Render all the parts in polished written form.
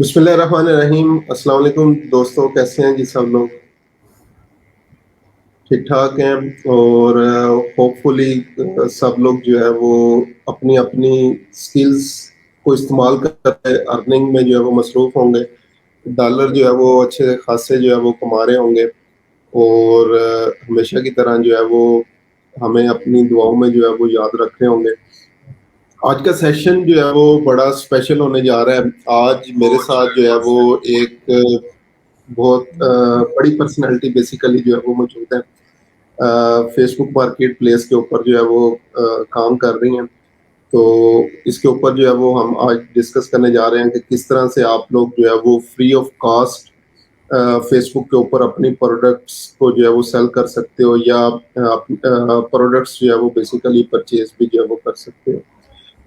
बिस्मिल्लाहिर्रहमानिर्रहीम। अस्सलाम वालेकुम दोस्तों, कैसे हैं जी सब लोग? ठीक ठाक हैं और होपफुली सब लोग जो है वो अपनी अपनी स्किल्स को इस्तेमाल करके अर्निंग में जो है वो मसरूफ़ होंगे। डॉलर जो है वो अच्छे खासे जो है वो कमा रहे होंगे और हमेशा की तरह जो है वो हमें अपनी दुआओं में जो है वो याद रख रहे होंगे। आज का सेशन जो है वो बड़ा स्पेशल होने जा रहा है। आज मेरे साथ जो है वो एक बहुत बड़ी पर्सनैलिटी बेसिकली जो है वो मौजूद है। फेसबुक मार्केट प्लेस के ऊपर जो है वो काम कर रही हैं। तो इसके ऊपर जो है वो हम आज डिस्कस करने जा रहे हैं कि किस तरह से आप लोग जो है वो फ्री ऑफ कॉस्ट फेसबुक के ऊपर अपनी प्रोडक्ट्स को जो है वो सेल कर सकते हो या प्रोडक्ट्स जो है वो बेसिकली परचेज भी जो है वो कर सकते हो।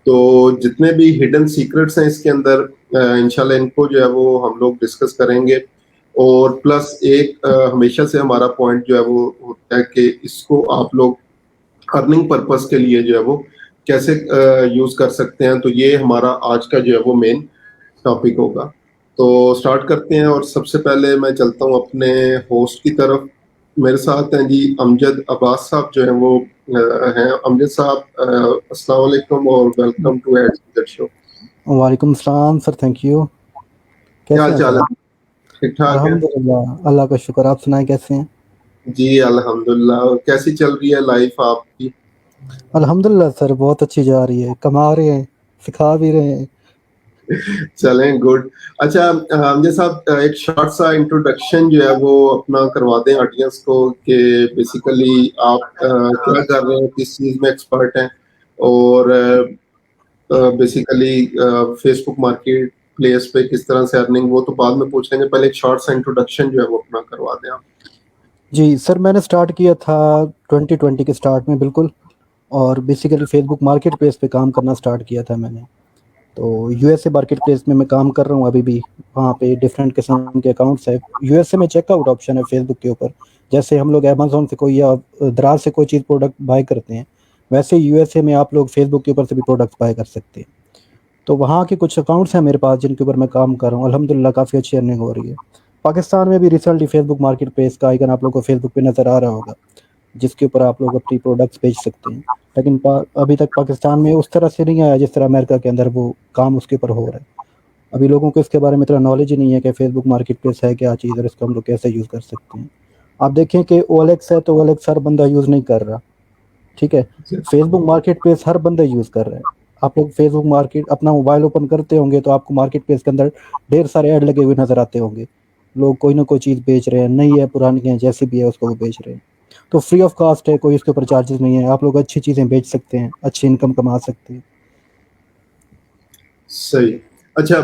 तो जितने भी हिडन सीक्रेट्स हैं इसके अंदर इंशाल्लाह इनको जो है वो हम लोग डिस्कस करेंगे और प्लस एक हमेशा से हमारा पॉइंट जो है वो होता है कि इसको आप लोग अर्निंग पर्पस के लिए जो है वो कैसे यूज़ कर सकते हैं। तो ये हमारा आज का जो है वो मेन टॉपिक होगा। तो स्टार्ट करते हैं और सबसे पहले मैं चलता हूँ अपने होस्ट की तरफ। मेरे साथ हैं जी अमजद अब्बास साहब जो हैं वो हैं। अमजद साहब अस्सलाम वालेकुम और वेलकम टू एड शो। वालेकुम सलाम सर, थैंक यू। क्या कैसे हाल हैं चाल सर है? आप? ठीक ठाक है अल्हम्दुलिल्लाह, अल्लाह का शुक्र। आप सुनाएं कैसे हैं? जी, अल्हम्दुलिल्लाह। और कैसी चल रही है लाइफ आपकी? अल्हम्दुलिल्लाह सर, बहुत अच्छी जा रही है। कमा रहे हैं, सिखा भी रहे हैं। चलें, गुड। अच्छा हमजे साहब एक शॉर्ट सा इंट्रोडक्शन जो है वो अपना करवा दें ऑडियंस को कि बेसिकली आप क्या कर रहे हैं, किस चीज़ में एक्सपर्ट हैं और बेसिकली फेसबुक मार्केट प्लेस पे किस तरह से अर्निंग, वो तो बाद में पूछेंगे। पहले एक शॉर्ट सा इंट्रोडक्शन जो है वो अपना करवा दें आप। जी सर, मैंने स्टार्ट किया था 2020 के स्टार्ट में बिल्कुल। और बेसिकली फेसबुक मार्केट प्लेस पे काम करना स्टार्ट किया था मैंने। तो यूएसए मार्केट प्लेस में मैं काम कर रहा हूँ अभी भी। वहाँ पे डिफरेंट किस्म के अकाउंट्स है। यूएसए में चेकआउट ऑप्शन है फेसबुक के ऊपर। जैसे हम लोग अमेजोन से कोई या दराज से कोई चीज़ प्रोडक्ट बाय करते हैं, वैसे यूएसए में आप लोग फेसबुक के ऊपर से भी प्रोडक्ट्स बाय कर सकते हैं। तो वहाँ के कुछ अकाउंट्स हैं मेरे पास जिनके ऊपर मैं काम कर रहा हूँ। अल्हम्दुलिल्लाह काफ़ी अच्छी अर्निंग हो रही है। पाकिस्तान में भी रिसेंटली फेसबुक मार्केट प्लेस का आइकन आप लोगों को फेसबुक पे नज़र आ रहा होगा, जिसके ऊपर आप लोग अपनी प्रोडक्ट्स बेच सकते हैं। लेकिन अभी तक पाकिस्तान में उस तरह से नहीं आया जिस तरह अमेरिका के अंदर वो काम उसके ऊपर हो रहा है। अभी लोगों को इसके बारे में इतना नॉलेज ही नहीं है कि फेसबुक मार्केट प्लेस है क्या चीज़ और इसको हम लोग कैसे यूज़ कर सकते हैं। आप देखें कि ओएलएक्स है तो ओएलएक्स हर बंदा यूज़ नहीं कर रहा, ठीक है। फेसबुक मार्केट प्लेस हर बंदा यूज़ कर रहा है। आप लोग फेसबुक मार्केट अपना मोबाइल ओपन करते होंगे तो आपको मार्केट प्लेस के अंदर ढेर सारे ऐड लगे हुए नज़र आते होंगे। लोग कोई ना कोई चीज़ बेच रहे हैं, नई है पुरानी है, जैसी भी है उसको वो बेच रहे हैं। तो फ्री ऑफ कॉस्ट है, कोई इसके ऊपर चार्जेस नहीं है। आप लोग अच्छी चीज़ें बेच सकते हैं, अच्छी इनकम कमा सकते हैं। सही। अच्छा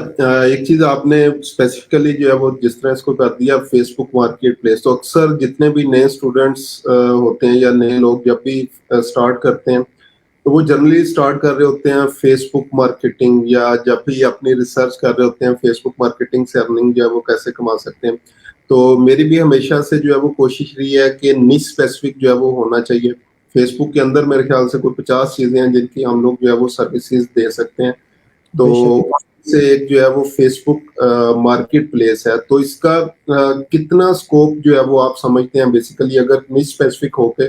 एक चीज़ आपने स्पेसिफिकली जो है वो जिस तरह इसको कर दिया फेसबुक मार्केट प्लेस, तो अक्सर जितने भी नए स्टूडेंट्स होते हैं या नए लोग जब भी स्टार्ट करते हैं तो वो जनरली स्टार्ट कर रहे होते हैं फेसबुक मार्केटिंग, या जब भी अपनी रिसर्च कर रहे होते हैं फेसबुक मार्केटिंग से अर्निंग जो है वो कैसे कमा सकते हैं। तो मेरी भी हमेशा से जो है वो कोशिश रही है कि निश स्पेसिफिक जो है वो होना चाहिए। फेसबुक के अंदर मेरे ख्याल से कोई 50 चीज़ें हैं जिनकी हम लोग जो है वो सर्विसेज दे सकते हैं। तो बेशक। से एक जो है वो फेसबुक मार्केट प्लेस है, तो इसका कितना स्कोप जो है वो आप समझते हैं बेसिकली, अगर निश स्पेसिफिक होके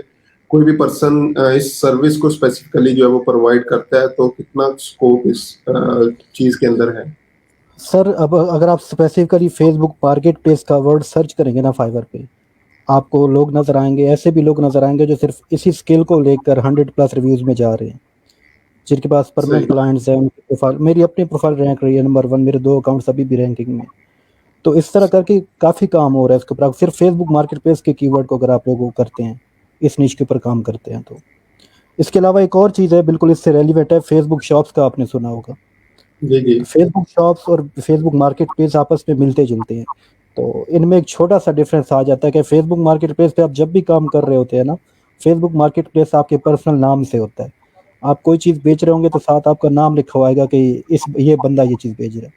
कोई भी पर्सन इस सर्विस को स्पेसिफिकली जो है वो प्रोवाइड करता है, तो कितना स्कोप इस चीज़ के अंदर है? सर अब अगर आप स्पेसिफिकली फेसबुक मार्केट प्लेस का वर्ड सर्च करेंगे ना फाइवर पे, आपको लोग नज़र आएंगे, ऐसे भी लोग नज़र आएंगे जो सिर्फ इसी स्किल को लेकर 100+ रिव्यूज़ में जा रहे हैं, जिनके पास परमानेंट सही। क्लाइंट्स हैं। उनकी प्रोफाइल, मेरी अपनी प्रोफाइल रैंक रही है नंबर 1। मेरे 2 अकाउंट्स अभी भी रैंकिंग में। तो इस तरह करके काफ़ी काम हो रहा है इसके ऊपर। आप सिर्फ फेसबुक मार्केट प्लेस के कीवर्ड को अगर आप लोग वो करते हैं, इस निश के ऊपर काम करते हैं तो। इसके अलावा एक और चीज़ है बिल्कुल इससे रेलिवेंट है, फेसबुक शॉप्स का आपने सुना होगा। जी, जी। तो फेसबुक शॉप्स और फेसबुक मार्केट प्लेस आपस में मिलते जुलते हैं। तो इनमें एक छोटा सा डिफरेंस आ जाता है कि फेसबुक मार्केट प्लेस पे आप जब भी काम कर रहे होते हैं ना, फेसबुक मार्केट प्लेस आपके पर्सनल नाम से होता है। आप कोई चीज़ बेच रहे होंगे तो साथ आपका नाम लिखा होगा कि इस ये बंदा ये चीज़ बेच रहा है।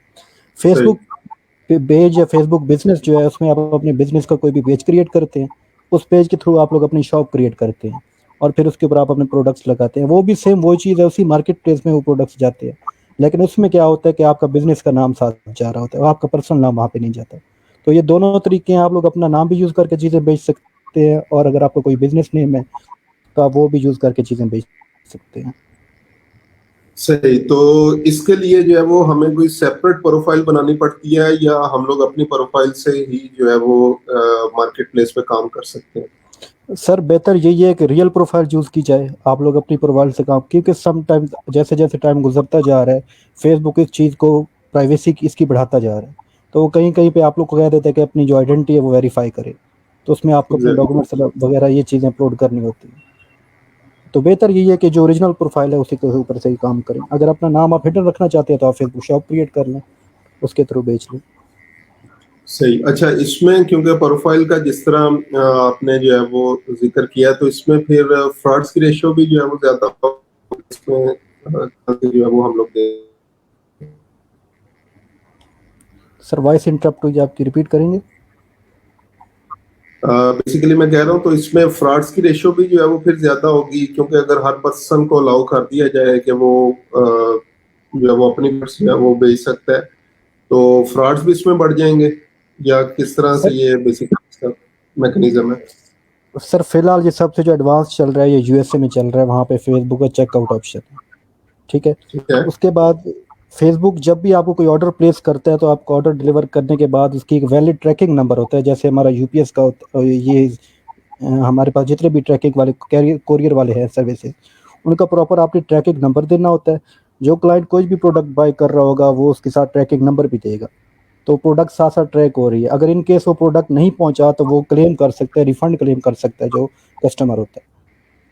सही। फेसबुक पेज या फेसबुक बिजनेस जो है उसमें आप अपने बिजनेस का कोई भी पेज क्रिएट करते हैं। उस पेज के थ्रू आप लोग अपनी शॉप क्रिएट करते हैं और फिर उसके ऊपर आप अपने प्रोडक्ट्स लगाते हैं। वो भी सेम वही चीज़ है, उसी मार्केट प्लेस में वो प्रोडक्ट्स जाते हैं। लेकिन उसमें क्या होता है कि आपका बिजनेस का नाम साथ जा रहा होता है, आपका पर्सनल नाम वहाँ पे नहीं जाता। तो ये दोनों तरीके हैं, आप लोग अपना नाम भी यूज़ करके चीज़ें बेच सकते हैं, और अगर आपका कोई बिजनेस नेम है तो आप वो भी यूज़ करके चीज़ें बेच सकते हैं। सही। तो इसके लिए जो है वो हमें कोई सेपरेट प्रोफाइल बनानी पड़ती है, या हम लोग अपनी प्रोफाइल से ही जो है वो मार्केट प्लेस पे काम कर सकते हैं? सर बेहतर यही है कि रियल प्रोफाइल चूज़ की जाए, आप लोग अपनी प्रोफाइल से काम, क्योंकि सम टाइम जैसे जैसे टाइम गुजरता जा रहा है फेसबुक इस चीज़ को, प्राइवेसी की इसकी बढ़ाता जा रहा है। तो वो कहीं कहीं पे आप लोग को कह देते हैं कि अपनी जो आइडेंटिटी है वो वेरीफाई करें, तो उसमें आपको अपने एग्जैक्टली। डॉक्यूमेंट्स वगैरह ये चीज़ें अपलोड करनी होती हैं। तो बेहतर यही है कि जो ओरिजिनल प्रोफाइल है उसी के ऊपर से ही काम करें। अगर अपना नाम आप हिडन रखना चाहते हैं तो आप फेसबुक शॉप क्रिएट कर लें, उसके थ्रू बेच लें। सही। अच्छा, इसमें क्योंकि प्रोफाइल का जिस तरह आपने जो है वो जिक्र किया, तो इसमें फिर फ्रॉड्स की रेशियो भी जो है वो ज्यादा इसमें जो है वो हम लोग दे। सर वॉइस इंटरप्ट हुई, आपकी रिपीट करेंगे? बेसिकली मैं कह रहा हूँ, तो इसमें फ्रॉड्स की रेशियो भी जो है वो फिर ज्यादा होगी, क्योंकि अगर हर पर्सन को अलाउ कर दिया जाए कि वो जो है वो अपनी पर्स जो है वो बेच सकता है, तो फ्रॉड्स भी इसमें बढ़ जाएंगे, या किस तरह से सर ये बेसिकली इसका मैकेनिज्म है? सर फिलहाल ये सबसे जो एडवांस चल रहा है ये यूएसए में चल रहा है, वहाँ पे फेसबुक का चेकआउट ऑप्शन है, ठीक है। ठीक है। उसके बाद फेसबुक जब भी आपको कोई ऑर्डर प्लेस करता है तो आपको ऑर्डर डिलीवर करने के बाद उसकी एक वैलिड ट्रैकिंग नंबर होता है, जैसे हमारा यूपीएस का ये हमारे पास जितने भी ट्रैकिंग वाले कैरियर कोरियर वाले हैं सर्विसेज, उनका प्रॉपर आपने ट्रैकिंग नंबर देना होता है। जो क्लाइंट कोई भी प्रोडक्ट बाय कर रहा होगा वो उसके साथ ट्रैकिंग नंबर भी देगा, तो प्रोडक्ट साथ साथ ट्रैक हो रही है। अगर इन केस वो प्रोडक्ट नहीं पहुंचा तो वो क्लेम कर सकता है, रिफंड क्लेम कर सकता है जो कस्टमर होता है।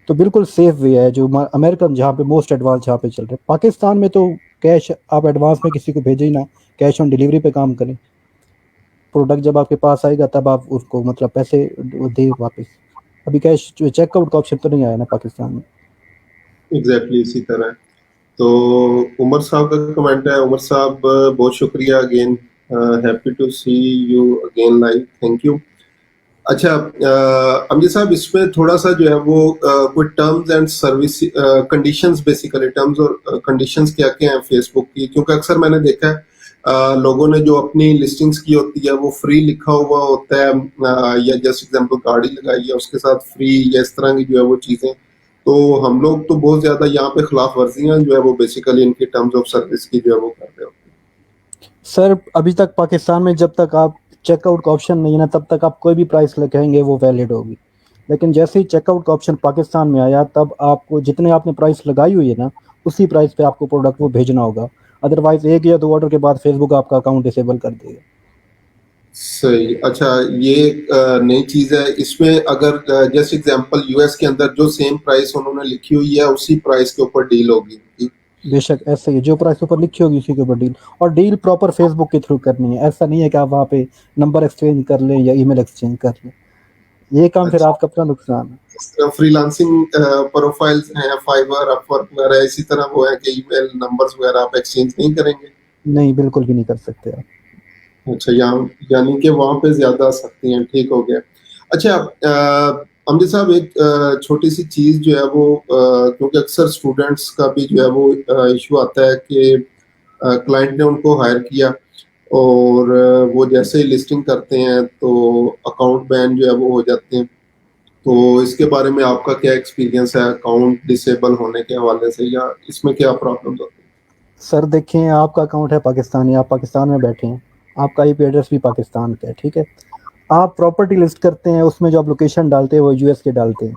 तो बिल्कुल सेफ वे है जो अमेरिकन जहाँ पे मोस्ट एडवांस जहाँ पे चल रहे हैं। पाकिस्तान में तो कैश आप एडवांस में किसी को भेजे ही ना, कैश ऑन डिलीवरी पे काम करें, प्रोडक्ट जब आपके पास आएगा तब आप उसको मतलब पैसे दे वापस। अभी कैश चेकआउट का ऑप्शन तो नहीं आया ना पाकिस्तान में। एग्जैक्टली इसी तरह है। तो उमर साहब का कमेंट है। उमर साहब, बहुत शुक्रिया again, happy to see you again live, thank you. अच्छा, अमजद साहब, इसमें थोड़ा सा जो है वो कोई terms and service conditions, basically terms और कंडीशंस क्या क्या हैं फेसबुक की, क्योंकि अक्सर मैंने देखा है लोगों ने जो अपनी लिस्टिंग्स की होती है वो फ्री लिखा हुआ होता है, या जस्ट एग्जांपल गाड़ी लगाई है उसके साथ फ्री, या इस तरह की जो है वो चीजें। तो हम लोग तो बहुत ज्यादा यहाँ पे खिलाफ वर्जियां जो है वो बेसिकली इनके टर्म्स ऑफ सर्विस की जो है वो कर रहे होते सर अभी तक पाकिस्तान में जब तक आप चेकआउट का ऑप्शन नहीं है ना तब तक आप कोई भी प्राइस लगाएंगे वो वैलिड होगी। लेकिन जैसे ही चेकआउट का ऑप्शन पाकिस्तान में आया तब आपको जितने आपने प्राइस लगाई हुई है ना उसी प्राइस पे आपको प्रोडक्ट वो भेजना होगा। अदरवाइज एक या दो ऑर्डर के बाद फेसबुक आपका अकाउंट डिसेबल कर देगा। हैं। सही। अच्छा, ये नई चीज है इसमें, अगर जस्ट एग्जांपल यूएस के अंदर जो सेम प्राइस उन्होंने लिखी हुई है उसी प्राइस के ऊपर डील होगी उनकी? बेशक ऐसे ही जो प्राइस ऊपर लिखी होगी उसी के ऊपर डील, और डील प्रॉपर फेसबुक के थ्रू करनी है। ऐसा नहीं है कि आप वहाँ पे नंबर एक्सचेंज कर लें या ईमेल एक्सचेंज कर लें, ये काम फिर अच्छा, आपका अपना नुकसान है। इस तरह फ्रीलांसिंग प्रोफाइल्स हैं फाइवर, अपवर्क वगैरह, इसी तरह वो है कि ईमेल नंबर्स वगैरह आप एक्सचेंज नहीं करेंगे? नहीं बिल्कुल भी नहीं कर सकते आप। अच्छा, यहाँ यानी कि वहां पे ज्यादा सख्ती हैं, ठीक हो गया। अच्छा, अमजद साहब, एक छोटी सी चीज जो है वो, क्योंकि अक्सर स्टूडेंट्स का भी जो है वो इशू आता है कि क्लाइंट ने उनको हायर किया और वो जैसे ही लिस्टिंग करते हैं तो अकाउंट बैन जो है वो हो जाते हैं। तो इसके बारे में आपका क्या एक्सपीरियंस है अकाउंट डिसेबल होने के हवाले से, या इसमें क्या प्रॉब्लम होती सर देखें, आपका अकाउंट है पाकिस्तानी, आप पाकिस्तान में बैठे हैं, आपका आईपी एड्रेस भी पाकिस्तान का है, ठीक है। आप प्रॉपर्टी लिस्ट करते हैं, उसमें जो आप लोकेशन डालते हैं वो यूएस के डालते हैं।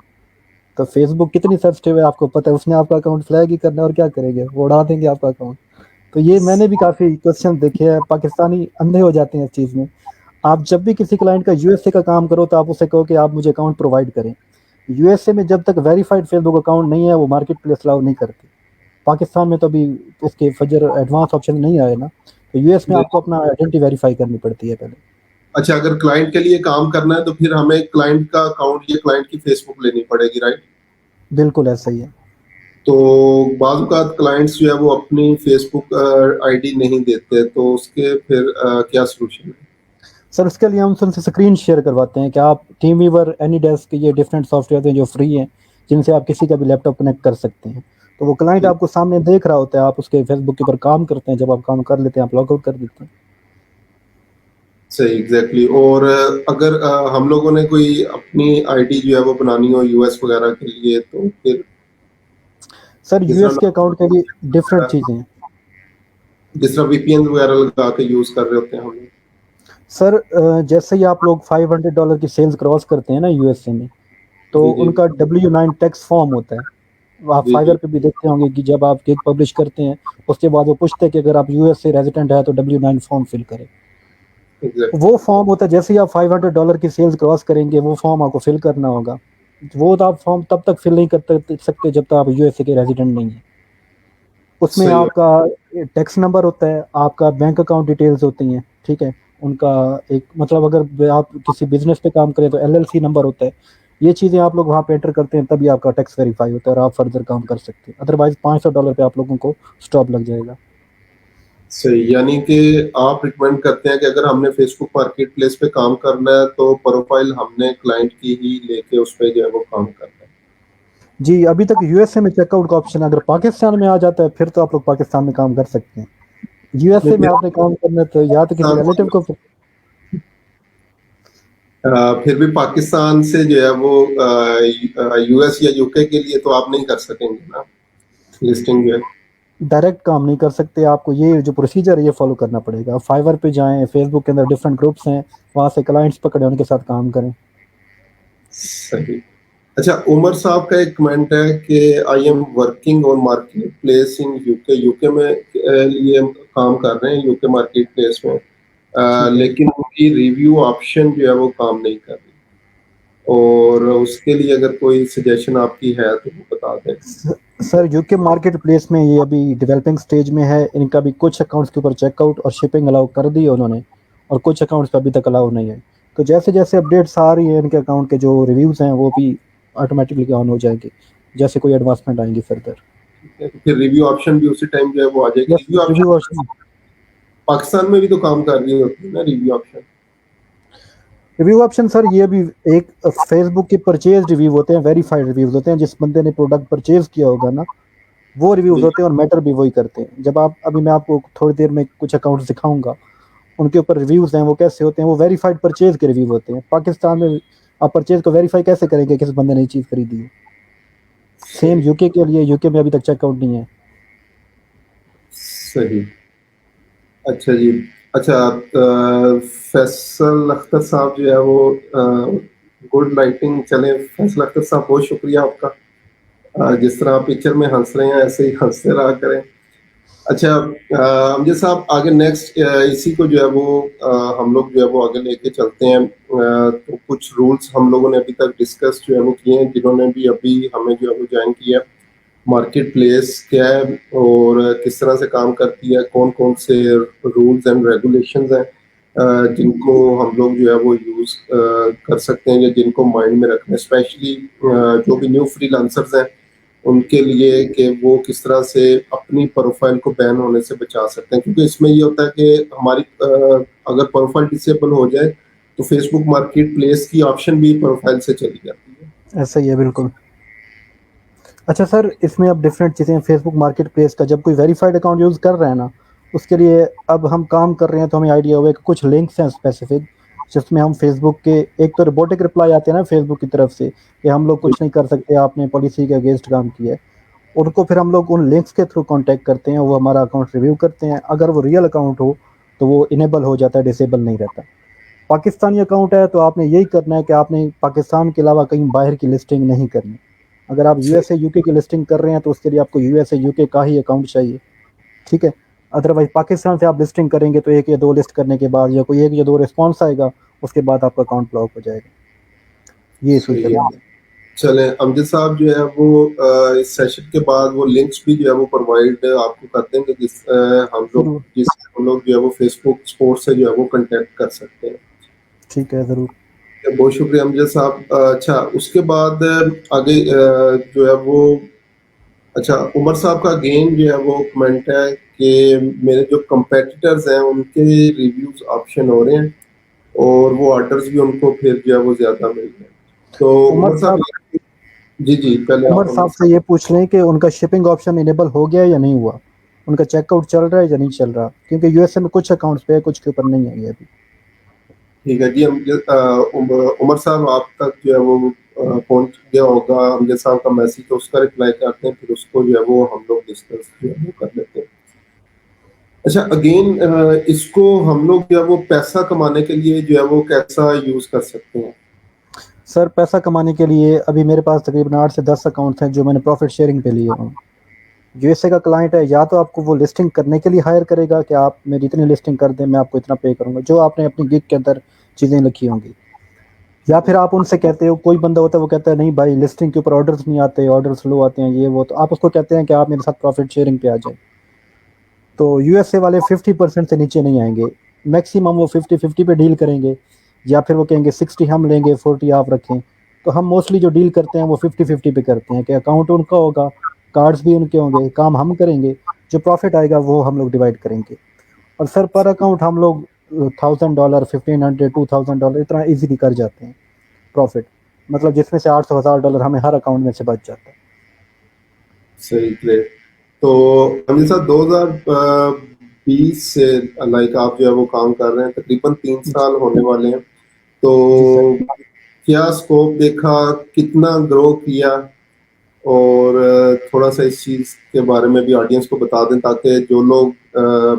तो फेसबुक कितनी सेंसिटिव है आपको पता है, उसने आपका अकाउंट फ्लैग ही करना है, और क्या करेंगे, वो उड़ा देंगे आपका अकाउंट। तो ये मैंने भी काफ़ी क्वेश्चन देखे हैं, पाकिस्तानी अंधे हो जाते हैं इस चीज़ में। आप जब भी किसी क्लाइंट का यूएसए का काम करो तो आप उसे कहो कि आप मुझे अकाउंट प्रोवाइड करें। यूएसए में जब तक वेरीफाइड फेसबुक अकाउंट नहीं है वो मार्केट प्लेस अलाउ नहीं करते। पाकिस्तान में तो अभी इसके फजर एडवांस ऑप्शन नहीं आए ना, तो यूएस में है? आपको अपना आइडेंटिटी वेरीफाई करनी पड़ती है पहले। अच्छा, अगर क्लाइंट के लिए काम करना है तो फिर हमें क्लाइंट का अकाउंट या क्लाइंट की फेसबुक लेनी पड़ेगी, राइट? बिल्कुल ऐसा ही है। तो बाज़ औक़ात क्लाइंट्स जो है वो अपनी फेसबुक आईडी नहीं देते, तो उसके फिर क्या सॉल्यूशन है? सर उसके लिए हम उनसे स्क्रीन शेयर करवाते हैं कि आप टीम वीवर, एनी डेस्क, ये डिफरेंट सॉफ्टवेयर हैं जो फ्री हैं, जिनसे आप किसी का भी लैपटॉप कनेक्ट कर सकते हैं। तो वो क्लाइंट आपको सामने देख रहा होता है, आप उसके फेसबुक के ऊपर काम करते हैं, जब आप काम कर लेते हैं आप लॉग आउट कर देते हैं। सही, एग्जैक्टली। और अगर हम लोगों ने कोई अपनी आईडी जो है वो बनानी हो यूएस वगैरह के लिए, तो फिर सर जिस यूएस के अकाउंट के लिए डिफरेंट तरह चीज़ें हैं। जिस तरह वीपीएन वगैरह लगा के यूज कर रहे होते हैं हम लोग। सर जैसे ही आप लोग $500 की सेल्स क्रॉस करते हैं ना यूएसए में, तो जी जी उनका W9 टैक्स फॉर्म होता है। आप जी फाइवर जी। पे भी देखते होंगे कि जब आप गिग पब्लिश करते हैं, उसके बाद वो पूछते हैं कि अगर आप यूएस से रेजिडेंट है तो W9 फॉर्म फिल करें। एग्जैक्टली। वो फॉर्म होता है, जैसे ही आप $500 की सेल्स क्रॉस करेंगे वो फॉर्म आपको फिल करना होगा। वो तो आप फॉर्म तब तक फिल नहीं कर सकते जब तक आप यूएसए के रेजिडेंट नहीं है। उसमें सही आपका टैक्स नंबर होता है, आपका बैंक अकाउंट डिटेल्स होती हैं, ठीक है। उनका एक मतलब अगर आप किसी बिजनेस पे काम करें तो एलएलसी नंबर होता है। ये चीज़ें आप लोग वहाँ पे एंटर करते हैं, तभी आपका टैक्स वेरीफाई होता है और आप फर्दर काम कर सकते हैं। अदरवाइज $500 पे आप लोगों को स्टॉप लग जाएगा। सही, यानी कि आप रिकमेंड करते हैं कि अगर हमने फेसबुक मार्केट प्लेस पे काम करना है तो प्रोफाइल हमने क्लाइंट की ही लेके उस पे जो है वो काम करना है। जी, अभी तक यूएसए में चेकआउट का ऑप्शन है, अगर पाकिस्तान में आ जाता है फिर तो आप लोग पाकिस्तान में काम कर सकते हैं। यूएसए नहीं, में आपने काम करना है तो या तो किसी पाकिस्तान रिलेटिव को। फिर भी पाकिस्तान से जो है वो यूएस या यूके के लिए तो आप नहीं कर सकेंगे ना लिस्टिंग जो है। डायरेक्ट काम नहीं कर सकते, आपको ये जो प्रोसीजर है ये फॉलो करना पड़ेगा। आप फाइवर पे जाएं, फेसबुक के अंदर डिफरेंट ग्रुप्स हैं, वहाँ से क्लाइंट्स पकड़े उनके साथ काम करें। सही। अच्छा, उमर साहब का एक कमेंट है कि I am working on market place in UK. UK में ये काम कर रहे हैं यूके मार्केट प्लेस में, ठीक है लेकिन उनकी रिव्यू ऑप्शन जो है वो काम नहीं कर रही, और उसके लिए अगर कोई सजेशन आपकी है तो वो बता दें। सर, यूके मार्केट प्लेस में ये अभी डेवलपिंग स्टेज में है। इनका भी कुछ अकाउंट्स के ऊपर चेकआउट और शिपिंग अलाउ कर दी है उन्होंने, और कुछ अकाउंट्स पे अभी तक अलाउ नहीं है। तो जैसे जैसे अपडेट्स आ रही है इनके अकाउंट के जो रिव्यूज़ हैं वो भी ऑटोमेटिकली ऑन हो जाएंगे जैसे कोई एडवांसमेंट आएंगी फर्दर। फिर रिव्यू ऑप्शन भी उसी टाइम जो है वो आ जाएगी। Yes, review review option option. Pakistan में भी तो काम कर रही होती है ना review option. Review option sir ये भी एक फेसबुक के परचेज रिव्यू होते हैं, वेरीफाइड रिव्यूज होते हैं। जिस बंदे ने प्रोडक्ट परचेज किया होगा ना, वो रिव्यूज जी होते हैं और मैटर भी वही करते हैं। जब आप अभी मैं आपको थोड़ी देर में कुछ अकाउंट्स दिखाऊंगा, उनके ऊपर रिव्यूज हैं, वो कैसे होते हैं, वो वेरीफाइड परचेज के रिव्यू होते हैं। पाकिस्तान में आप परचेज को वेरीफाई कैसे करेंगे किस बंदे ने चीज़ खरीदी है। सेम सही यूके के लिए, यूके में अभी तक चेकआउट नहीं है। सही। अच्छा जी। अच्छा, फैसल अख्तर साहब जो है वो गुड लाइटिंग चले। फैसल अख्तर साहब बहुत शुक्रिया आपका। जिस तरह आप पिक्चर में हंस रहे हैं ऐसे ही हंसते रहा करें। अच्छा, अमजद साहब आगे नेक्स्ट इसी को जो है वो हम लोग जो है वो आगे लेके चलते हैं। तो कुछ रूल्स हम लोगों ने अभी तक डिस्कस जो है वो किए हैं, जिन्होंने भी अभी हमें जो है वो ज्वाइन किया। मार्केट प्लेस क्या है और किस तरह से काम करती है, कौन कौन से रूल्स एंड रेगुलेशंस हैं जिनको हम लोग जो है वो यूज़ कर सकते हैं या जिनको माइंड में रखना है, स्पेशली जो भी न्यू फ्रीलांसर्स हैं उनके लिए, कि वो किस तरह से अपनी प्रोफाइल को बैन होने से बचा सकते हैं। क्योंकि इसमें ये होता है कि हमारी अगर प्रोफाइल डिसेबल हो जाए तो फेसबुक मार्केट प्लेस की ऑप्शन भी प्रोफाइल से चली जाती है। ऐसा ही है बिल्कुल। अच्छा सर, इसमें अब डिफरेंट चीज़ें, फेसबुक मार्केट प्लेस का जब कोई वेरीफाइड अकाउंट यूज़ कर रहा है ना, उसके लिए अब हम काम कर रहे हैं तो हमें आइडिया हुआ है कि कुछ लिंक्स हैं स्पेसिफिक, जिसमें हम फेसबुक के, एक तो रोबोटिक रिप्लाई आते हैं ना फेसबुक की तरफ से कि हम लोग कुछ नहीं कर सकते, आपने पॉलिसी के अगेंस्ट काम किया है। उनको फिर हम लोग उन लिंक्स के थ्रू कांटेक्ट करते हैं, वो हमारा अकाउंट रिव्यू करते हैं। अगर वो रियल अकाउंट हो तो वो इनेबल हो जाता है, डिसेबल नहीं रहता। पाकिस्तानी अकाउंट है तो आपने यही करना है कि आपने पाकिस्तान के अलावा कहीं बाहर की लिस्टिंग नहीं करनी। अगर आप सही यूएसए यूके की लिस्टिंग कर रहे हैं तो उसके लिए आपको यूएसए यूके का ही अकाउंट चाहिए, ठीक है। अदरवाइज पाकिस्तान से आप लिस्टिंग करेंगे तो एक या दो लिस्ट करने के बाद या कोई एक या दो रिस्पॉन्स आएगा, उसके बाद आपका अकाउंट ब्लॉक हो जाएगा। ये इशू सही चल है। रहा है। चले, अमजद साहब जो है वो इस सेशन के बाद वो लिंक्स भी जो है वो प्रोवाइड आपको कर देंगे, जरूर। जिससे हम लोग जो है वो फेसबुक स्पोर्ट से जो है वो कांटेक्ट कर सकते हैं। ठीक है, ज़रूर। बहुत शुक्रिया अमजद साहब। अच्छा, उसके बाद आगे जो है वो, अच्छा उमर साहब का अगेन जो है वो कमेंट है कि मेरे जो कंपेटिटर्स हैं उनके रिव्यूज ऑप्शन हो रहे हैं और वो ऑर्डर्स भी उनको फिर जो है वो ज्यादा मिल रहे हैं। तो उमर उमर साहब, साहब, जी जी, पहले उमर आप साहब से ये पूछ लें कि उनका शिपिंग ऑप्शन इनेबल हो गया या नहीं हुआ, उनका चेकआउट चल रहा है या नहीं चल रहा, क्योंकि यूएसए में कुछ अकाउंट्स पे है, कुछ के ऊपर नहीं है ये अभी। ठीक है जी। उमर साहब आप तक जो है वो पहुंच गया होगा अमजद साहब का मैसेज, तो उसका रिप्लाई करते हैं, फिर उसको जो है वो हम लोग डिस्कस जो है वो कर लेते हैं। अच्छा, अगेन इसको हम लोग जो है वो पैसा कमाने के लिए जो है वो कैसा यूज कर सकते हैं? सर पैसा कमाने के लिए अभी मेरे पास तकरीबन 8 से 10 अकाउंट्स हैं जो मैंने प्रॉफिट शेयरिंग पे लिए हूँ। यूएसए का क्लाइंट है, या तो आपको वो लिस्टिंग करने के लिए हायर करेगा कि आप मेरी इतनी लिस्टिंग कर दें, मैं आपको इतना पे करूँगा, जो आपने अपनी गिग के अंदर चीज़ें लिखी होंगी। या फिर आप उनसे कहते हो, कोई बंदा होता है वो कहता है नहीं भाई लिस्टिंग के ऊपर ऑर्डर्स नहीं आते, ऑर्डर स्लो आते हैं ये वो, तो आप उसको कहते हैं कि आप मेरे साथ प्रॉफिट शेयरिंग पे आ जाए। तो यूएसए वाले 50% से नीचे नहीं आएंगे, मैक्सिमम वो 50-50 पे डील करेंगे, या फिर वो कहेंगे 60 हम लेंगे 40 आप रखें। तो हम मोस्टली जो डील करते हैं वो 50-50 पे करते हैं कि अकाउंट उनका होगा, कार्ड्स भी उनके होंगे, काम हम करेंगे, जो प्रॉफिट आएगा वो हम लोग डिवाइड करेंगे। और सर पर अकाउंट हम लोग $1000, 1500, $2000 इतना इजीली कर जाते हैं प्रॉफिट, मतलब जिसमें से $800,000 हमें हर अकाउंट में से बच जाता है। सही, ग्रेट। तो अमित साहब 2020 से लाइक आप जो है वो काम कर रहे हैं, तकरीबन 3 साल होने वाले हैं। तो जी सर। क्या स्कोप देखा, कितना ग्रो किया, और थोड़ा सा इस चीज के बारे में भी ऑडियंस को बता दें, ताकि जो लोग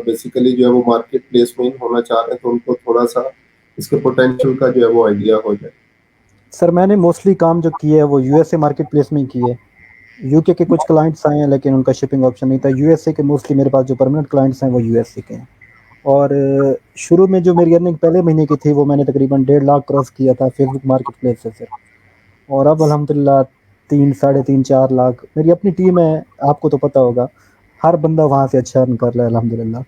बेसिकली जो है वो मार्केट प्लेस में होना चाह रहे हैं तो उनको थोड़ा सा इसके पोटेंशियल का जो है वो आइडिया हो जाए। सर मैंने मोस्टली काम जो किया है वो यूएसए मार्केट प्लेस में ही किया है। यूके के कुछ क्लाइंट्स आए हैं लेकिन उनका शिपिंग ऑप्शन नहीं था। यूएसए के मोस्टली मेरे पास जो परमानेंट क्लाइंट्स हैं वो यूएसए के हैं। और शुरू में जो मेरी अर्निंग पहले महीने की थी वो मैंने तकरीबन 1.5 लाख क्रॉस किया था फेसबुक मार्केट प्लेस से सर। और अब अल्हम्दुलिल्लाह 3, 3.5, 4 लाख मेरी अपनी टीम है, आपको तो पता होगा, हर बंदा वहाँ से अच्छा अर्न कर रहा है अल्हम्दुलिल्लाह।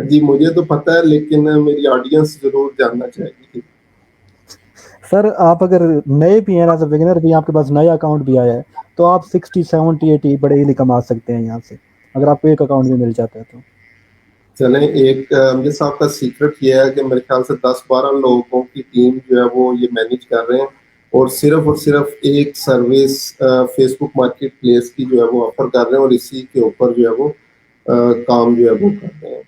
जी मुझे तो पता है, लेकिन मेरी ऑडियंस जरूर जानना चाहेगी। सर आप अगर नए भी हैं, एज अ बिगिनर भी आपके पास नया अकाउंट भी आया है, तो आप 60, 70, 80 बड़े ही कमा सकते हैं यहाँ से, अगर आपको एक अकाउंट भी मिल जाता है तो। चलें, एक मुझे साहब का सीक्रेट ये है कि मेरे ख्याल से 10-12 लोगों की टीम जो है वो ये मैनेज कर रहे हैं, और सिर्फ एक सर्विस फेसबुक मार्केट प्लेस की जो है वो ऑफर कर रहे हैं, और इसी के ऊपर जो है वो काम जो है वो कर रहे हैं।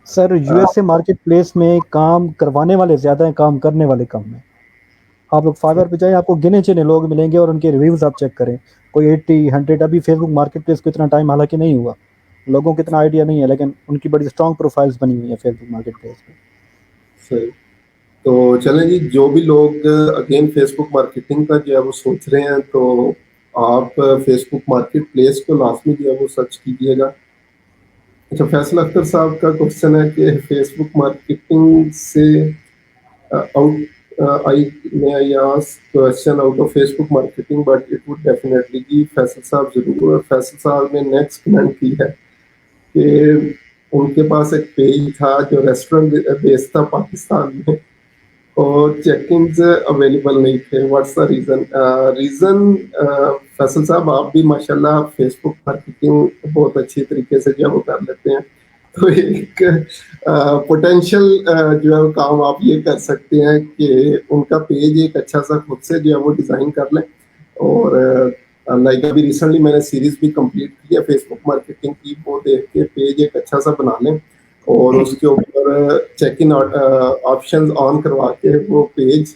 सर यूएसए मार्केट प्लेस में काम करवाने वाले ज़्यादा हैं, काम करने वाले कम हैं। आप लोग फाइवर पे जाएं, आपको गिने चुने लोग मिलेंगे और उनके रिव्यूज़ आप चेक करें, कोई 80, 100। अभी फेसबुक मार्केट प्लेस को इतना टाइम हालांकि नहीं हुआ, लोगों को इतना आइडिया नहीं है, लेकिन उनकी बड़ी स्ट्रॉन्ग प्रोफाइल्स बनी हुई है फेसबुक मार्केट प्लेस पे। सही। तो चलें जी, जो भी लोग अगेन फेसबुक मार्केटिंग का जो है वो सोच रहे हैं, तो आप फेसबुक मार्केट प्लेस को लाजमी जो है वो सर्च कीजिएगा। अच्छा, फैसल अख्तर साहब का क्वेश्चन है कि फेसबुक मार्केटिंग से out I ask question out of Facebook marketing, but it would definitely जी फैसल साहब जरूर। और फैसल साहब ने नेक्स्ट कमेंट की है कि उनके पास एक पेज था जो रेस्टोरेंट बेस्ड था पाकिस्तान में, और चेक इन अवेलेबल नहीं थे। What's the reason? Reason Faisal साहब, आप भी माशाल्लाह फेसबुक मार्केटिंग बहुत अच्छी तरीके से जो है वो कर लेते हैं, तो एक पोटेंशियल जो है वो काम आप ये कर सकते हैं कि उनका पेज एक अच्छा सा खुद से जो है वो डिज़ाइन कर लें। और लाइक अभी रिसेंटली मैंने सीरीज भी कंप्लीट की है फेसबुक मार्केटिंग की, वो देख के पेज एक अच्छा सा बना लें, और उसके ऊपर चेक इन ऑप्शंस ऑन करवा के वो पेज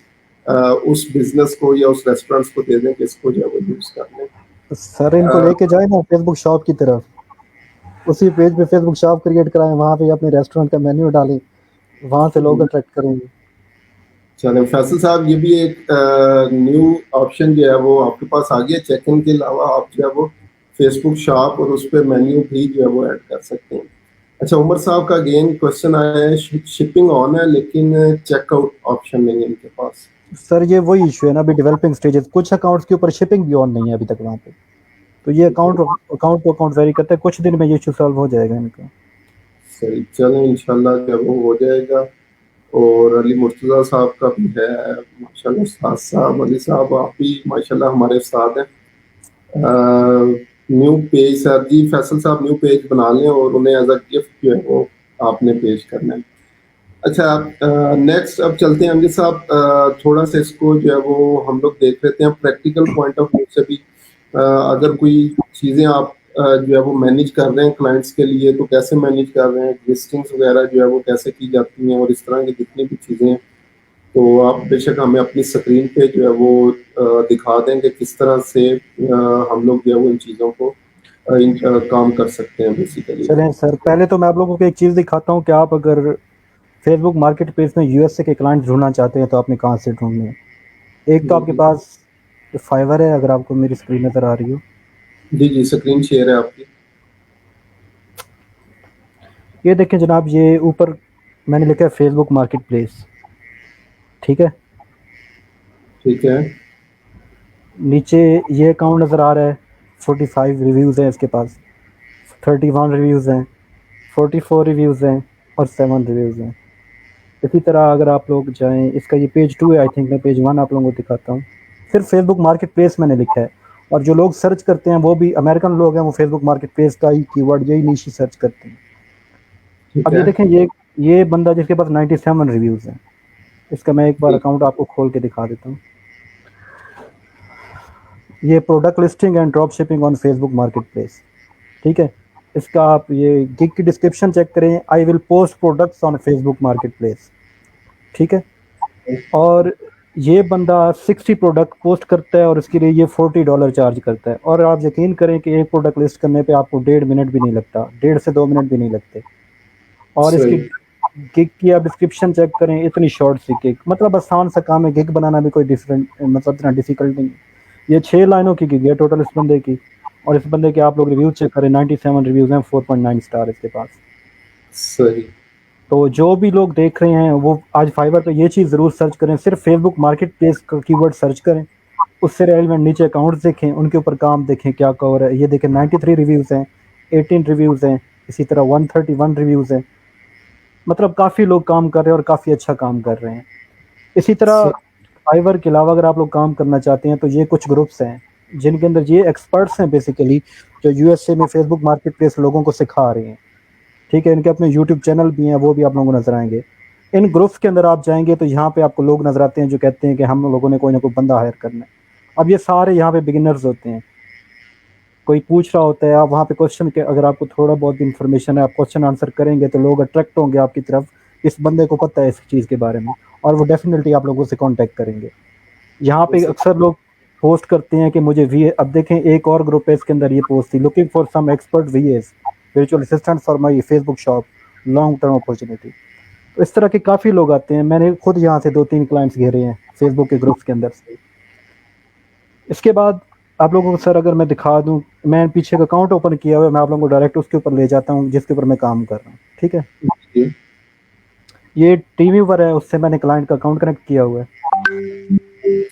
उस बिजनेस को या उस रेस्टोरेंट्स को दे दें कि इसको जो है वो यूज़ कर लें। तो सर इनको लेके जाए ना फेसबुक शॉप की तरफ, उसी पेज पे फेसबुक शॉप क्रिएट कराएं, वहाँ पे अपने रेस्टोरेंट का मेन्यू डालें, वहाँ से लोग अट्रैक्ट करेंगे। चलें फैसल साहब, ये भी एक न्यू ऑप्शन जो है वो आपके पास आ गया। चेक इन के अलावा आप जो है वो फेसबुक शॉप और उस पर मेन्यू भी जो है वो ऐड कर सकते हैं। अच्छा, उमर साहब का अगेन क्वेश्चन आया है, शिपिंग ऑन है लेकिन चेकआउट ऑप्शन नहीं है इनके पास। सर ये वही इशू है ना, अभी डेवलपिंग स्टेजेस, कुछ अकाउंट्स के ऊपर शिपिंग भी ऑन नहीं है अभी तक वहाँ पे। तो ये account account to account vary करता है, कुछ दिन में ये इशू सॉल्व हो जाएगा इनका। सही, चलें इंशाल्लाह जब वो हो जाएगा। और अली मुर्तज़ा साहब का भी है, माशाल्लाह उस्ताद साहब, अली साहब आप भी माशाल्लाह हमारे उस्ताद हैं। न्यू पेज सर जी, फैसल साहब न्यू पेज बना लें और उन्हें एज अ गिफ्ट जो है वो आपने पेश करना है। अच्छा, नेक्स्ट अब चलते हैं अंकित साहब, थोड़ा सा इसको जो है वो हम लोग देख लेते हैं प्रैक्टिकल पॉइंट ऑफ व्यू से भी। अगर कोई चीज़ें आप जो है वो मैनेज कर रहे हैं क्लाइंट्स के लिए, तो कैसे मैनेज कर रहे हैं, लिस्टिंग्स वगैरह जो है वो कैसे की जाती हैं, और इस तरह की जितनी भी चीज़ें हैं, तो आप बेशक हमें अपनी स्क्रीन पे जो है वो दिखा दें कि किस तरह से हम लोग जो है वो इन चीज़ों को काम कर सकते हैं बेसिकली। चलें सर, पहले तो मैं आप लोगों को एक चीज़ दिखाता हूँ कि आप अगर फेसबुक मार्केट प्लेस में यूएसए के क्लाइंट ढूंढना चाहते हैं तो आपने कहाँ से ढूंढने हैं। एक तो जी आपके जी पास फाइवर है, अगर आपको मेरी स्क्रीन नज़र आ रही हो। जी जी, स्क्रीन शेयर है आपकी। ये देखें जनाब, ये ऊपर मैंने लिखा है फेसबुक मार्केट प्लेस, ठीक है। ठीक है। नीचे ये अकाउंट नज़र आ रहा है, 45 रिव्यूज़ हैं इसके पास, 31 रिव्यूज़ हैं, 44 रिव्यूज़ हैं और 7 रिव्यूज़ हैं। इसी तरह अगर आप लोग जाएं, इसका ये पेज 2 है आई थिंक, मैं पेज 1 आप लोगों को दिखाता हूँ। सिर्फ फेसबुक मार्केट प्लेस मैंने लिखा है, और जो लोग सर्च करते हैं वो भी अमेरिकन लोग हैं, वो फेसबुक मार्केट प्लेस का ही कीवर्ड, यही नीश सर्च करते हैं। ठीक अब ये है। देखें, ये बंदा जिसके पास 97 रिव्यूज़ हैं, इसका मैं एक बार ठीक। अकाउंट आपको खोल के दिखा देता हूँ। ये product listing and drop shipping on Facebook market place, ठीक है। इसका आप ये गिग की डिस्क्रिप्शन चेक करें, I will post products on Facebook market place, ठीक है। और ये बंदा 60 प्रोडक्ट पोस्ट करता है और इसके लिए ये $40 चार्ज करता है। और आप यकीन करें कि एक प्रोडक्ट लिस्ट करने पे आपको 1.5 मिनट भी नहीं लगता, 1.5 से 2 मिनट भी नहीं लगते। और इसकी सही। गिग की आप डिस्क्रिप्शन चेक करें, इतनी शॉर्ट सी गिग, मतलब आसान सा काम है, गिग बनाना भी कोई डिफरेंट मतलब इतना डिफिकल्ट नहीं। ये 6 लाइनों की गिग है टोटल इस बंदे की। और इस बंदे के आप लोग रिव्यू चेक करें, 97 रिव्यूज़ हैं, 4.9 स्टार इसके पास। सही। तो जो भी लोग देख रहे हैं वो आज फाइवर पे ये चीज़ ज़रूर सर्च करें, सिर्फ फेसबुक मार्केट प्लेस का कीवर्ड सर्च करें, उससे रेलिवेंट नीचे अकाउंट्स देखें, उनके ऊपर काम देखें क्या कवर है। ये देखें 93 रिव्यूज़ हैं, 18 रिव्यूज़ हैं, इसी तरह 131 रिव्यूज़ हैं। मतलब काफ़ी लोग काम कर रहे हैं और काफ़ी अच्छा काम कर रहे हैं। इसी तरह सही। फाइवर के अलावा अगर आप लोग काम करना चाहते हैं तो ये कुछ ग्रुप्स हैं जिनके अंदर ये एक्सपर्ट्स हैं बेसिकली, जो यूएसए में फेसबुक मार्केट प्लेस लोगों को सिखा रहे हैं, ठीक है। इनके अपने यूट्यूब चैनल भी हैं, वो भी आप लोगों को नजर आएंगे। इन ग्रुप्स के अंदर आप जाएंगे तो यहाँ पे आपको लोग नजर आते हैं जो कहते हैं कि हम लोगों ने कोई ना कोई बंदा हायर करना है। अब ये सारे यहाँ पे बिगिनर्स होते हैं, कोई पूछ रहा होता है, आप वहाँ पे क्वेश्चन के अगर आपको थोड़ा बहुत इंफॉर्मेशन है, आप क्वेश्चन आंसर करेंगे तो लोग अट्रैक्ट होंगे आपकी तरफ, इस बंदे को पता है इस चीज़ के बारे में, और वो डेफिनेटली आप लोगों से कांटेक्ट करेंगे। यहाँ पे सही। अक्सर लोग पोस्ट करते हैं कि मुझे वी, अब देखें एक और ग्रुप है इसके अंदर, ये पोस्ट थी, looking for some expert VS virtual assistant for my Facebook shop, long term opportunity. तो इस तरह के काफ़ी लोग आते हैं, मैंने खुद यहाँ से 2-3 क्लाइंट्स घेरे हैं फेसबुक के ग्रुप्स के अंदर से। इसके बाद आप लोगों को सर अगर मैं दिखा दूं, मैं पीछे एक अकाउंट ओपन किया हुआ है, मैं आप लोगों को डायरेक्ट उसके ऊपर ले जाता हूँ जिसके ऊपर मैं काम कर रहा हूँ, ठीक है। जी। ये टीवी पर है, उससे मैंने क्लाइंट का अकाउंट कनेक्ट किया हुआ है।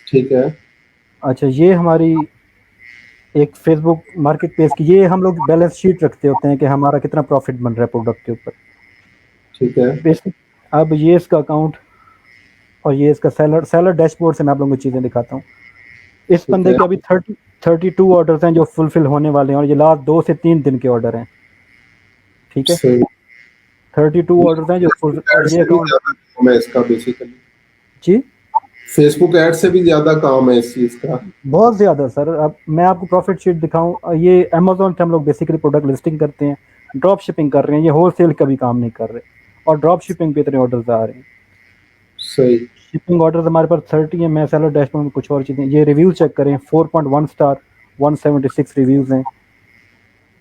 ठीक है। अच्छा, ये हमारी एक फेसबुक मार्केट प्लेस की, ये हम लोग बैलेंस शीट रखते होते हैं कि हमारा कितना प्रॉफिट बन रहा है प्रोडक्ट के ऊपर। ठीक है। बेसिक अब ये इसका अकाउंट और ये इसका सेलर सेलर डैशबोर्ड से मैं आप लोगों को चीज़ें दिखाता हूँ। इस ठीक बंदे है। के अभी 32 ऑर्डर्स हैं जो फुलफिल होने वाले हैं, और ये लास्ट 2 से 3 दिन के ऑर्डर हैं, ठीक है। सही। 32 ऑर्डर्स हैं जो फुल, फेसबुक और एड ये से भी अकाउंट। ज्यादा काम है इसका बेसिकली। जी, फेसबुक एड से भी ज्यादा काम है इस चीज का। बहुत ज़्यादा सर। अब मैं आपको प्रॉफिट शीट दिखाऊं, ये अमेजोन पे हम लोग बेसिकली प्रोडक्ट लिस्टिंग करते हैं, ड्रॉप शिपिंग कर रहे हैं, ये होलसेल का भी काम नहीं कर रहे, और ड्रॉप शिपिंग पे इतने ऑर्डर्स आ रहे हैं। सही। शिपिंग ऑर्डर्स हमारे पास 30 है। मैं सेलर डैशबोर्ड में कुछ और चीज़ें, ये रिव्यू चेक करें, 4.1 स्टार, 176 रिव्यूज़ हैं।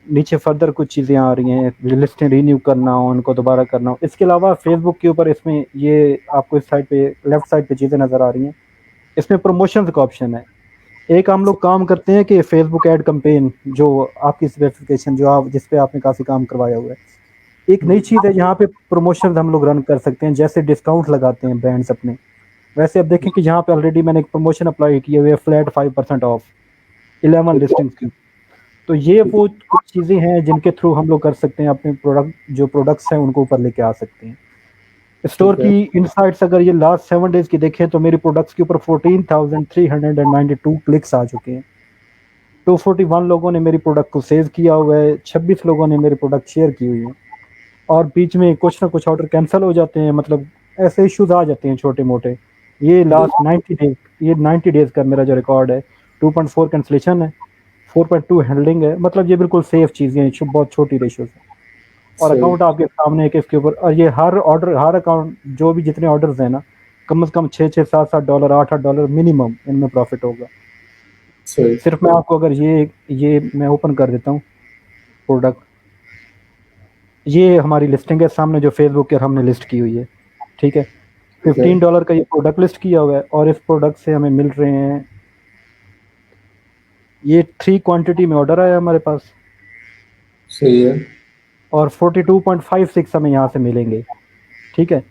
नीचे फर्दर कुछ चीज़ें आ रही हैं, लिस्टें रीन्यू करना हो, उनको दोबारा करना हो। इसके अलावा फेसबुक के ऊपर इसमें ये आपको इस साइड पे लेफ्ट साइड पे चीज़ें नज़र आ रही हैं, इसमें प्रमोशंस का ऑप्शन है। एक हम लोग काम करते हैं कि फेसबुक एड कैंपेन, जो आपकी स्पेसिफिकेशन जो आप जिस पे आपने काफ़ी काम करवाया हुआ है, एक नई चीज़ है यहाँ पे प्रमोशन हम लोग रन कर सकते हैं, जैसे डिस्काउंट लगाते हैं ब्रांड्स अपने। वैसे अब देखें कि यहाँ पे ऑलरेडी मैंने एक प्रमोशन अप्लाई किए हुए है, फ्लैट 5% ऑफ 11 ठीक है। लिस्टिंग्स की। तो ये ठीक वो कुछ चीज़ें हैं जिनके थ्रू हम लोग कर सकते हैं, अपने प्रोडक्ट जो प्रोडक्ट्स हैं उनको ऊपर लेके आ सकते हैं। स्टोर ठीक है। की इनसाइट्स अगर ये लास्ट 7 डेज की देखें तो मेरी प्रोडक्ट्स के ऊपर 14,392 क्लिक्स आ चुके हैं। 241 लोगों ने मेरी प्रोडक्ट को सेव किया हुआ है, 26 लोगों ने मेरी प्रोडक्ट शेयर की हुई है। और बीच में कुछ ना कुछ ऑर्डर कैंसिल हो जाते हैं, मतलब ऐसे इश्यूज आ जाते हैं छोटे मोटे। ये लास्ट 90 डेज, ये 90 डेज का मेरा जो रिकॉर्ड है, 2.4 कैंसिलेशन है, 4.2 हैंडलिंग है, मतलब ये बिल्कुल सेफ चीज़ें हैं, बहुत छोटी रेशियोज है। और सही। अकाउंट आपके सामने है कि इसके ऊपर, और ये हर ऑर्डर, हर अकाउंट जो भी जितने ऑर्डर्स हैं ना, कम से कम 6-6 7-7 डॉलर, 8-8 डॉलर मिनिमम इनमें प्रॉफिट होगा। सही। सिर्फ मैं आपको अगर ये मैं ओपन कर देता हूँ प्रोडक्ट, ये हमारी लिस्टिंग है सामने जो फेसबुक के हमने लिस्ट की हुई है, ठीक है। ठीक है। $15 का ये प्रोडक्ट लिस्ट किया हुआ है, और इस प्रोडक्ट से हमें मिल रहे हैं, ये 3 क्वांटिटी में ऑर्डर आया हमारे पास, सही है। और 42.56 हमें यहाँ से मिलेंगे, ठीक है।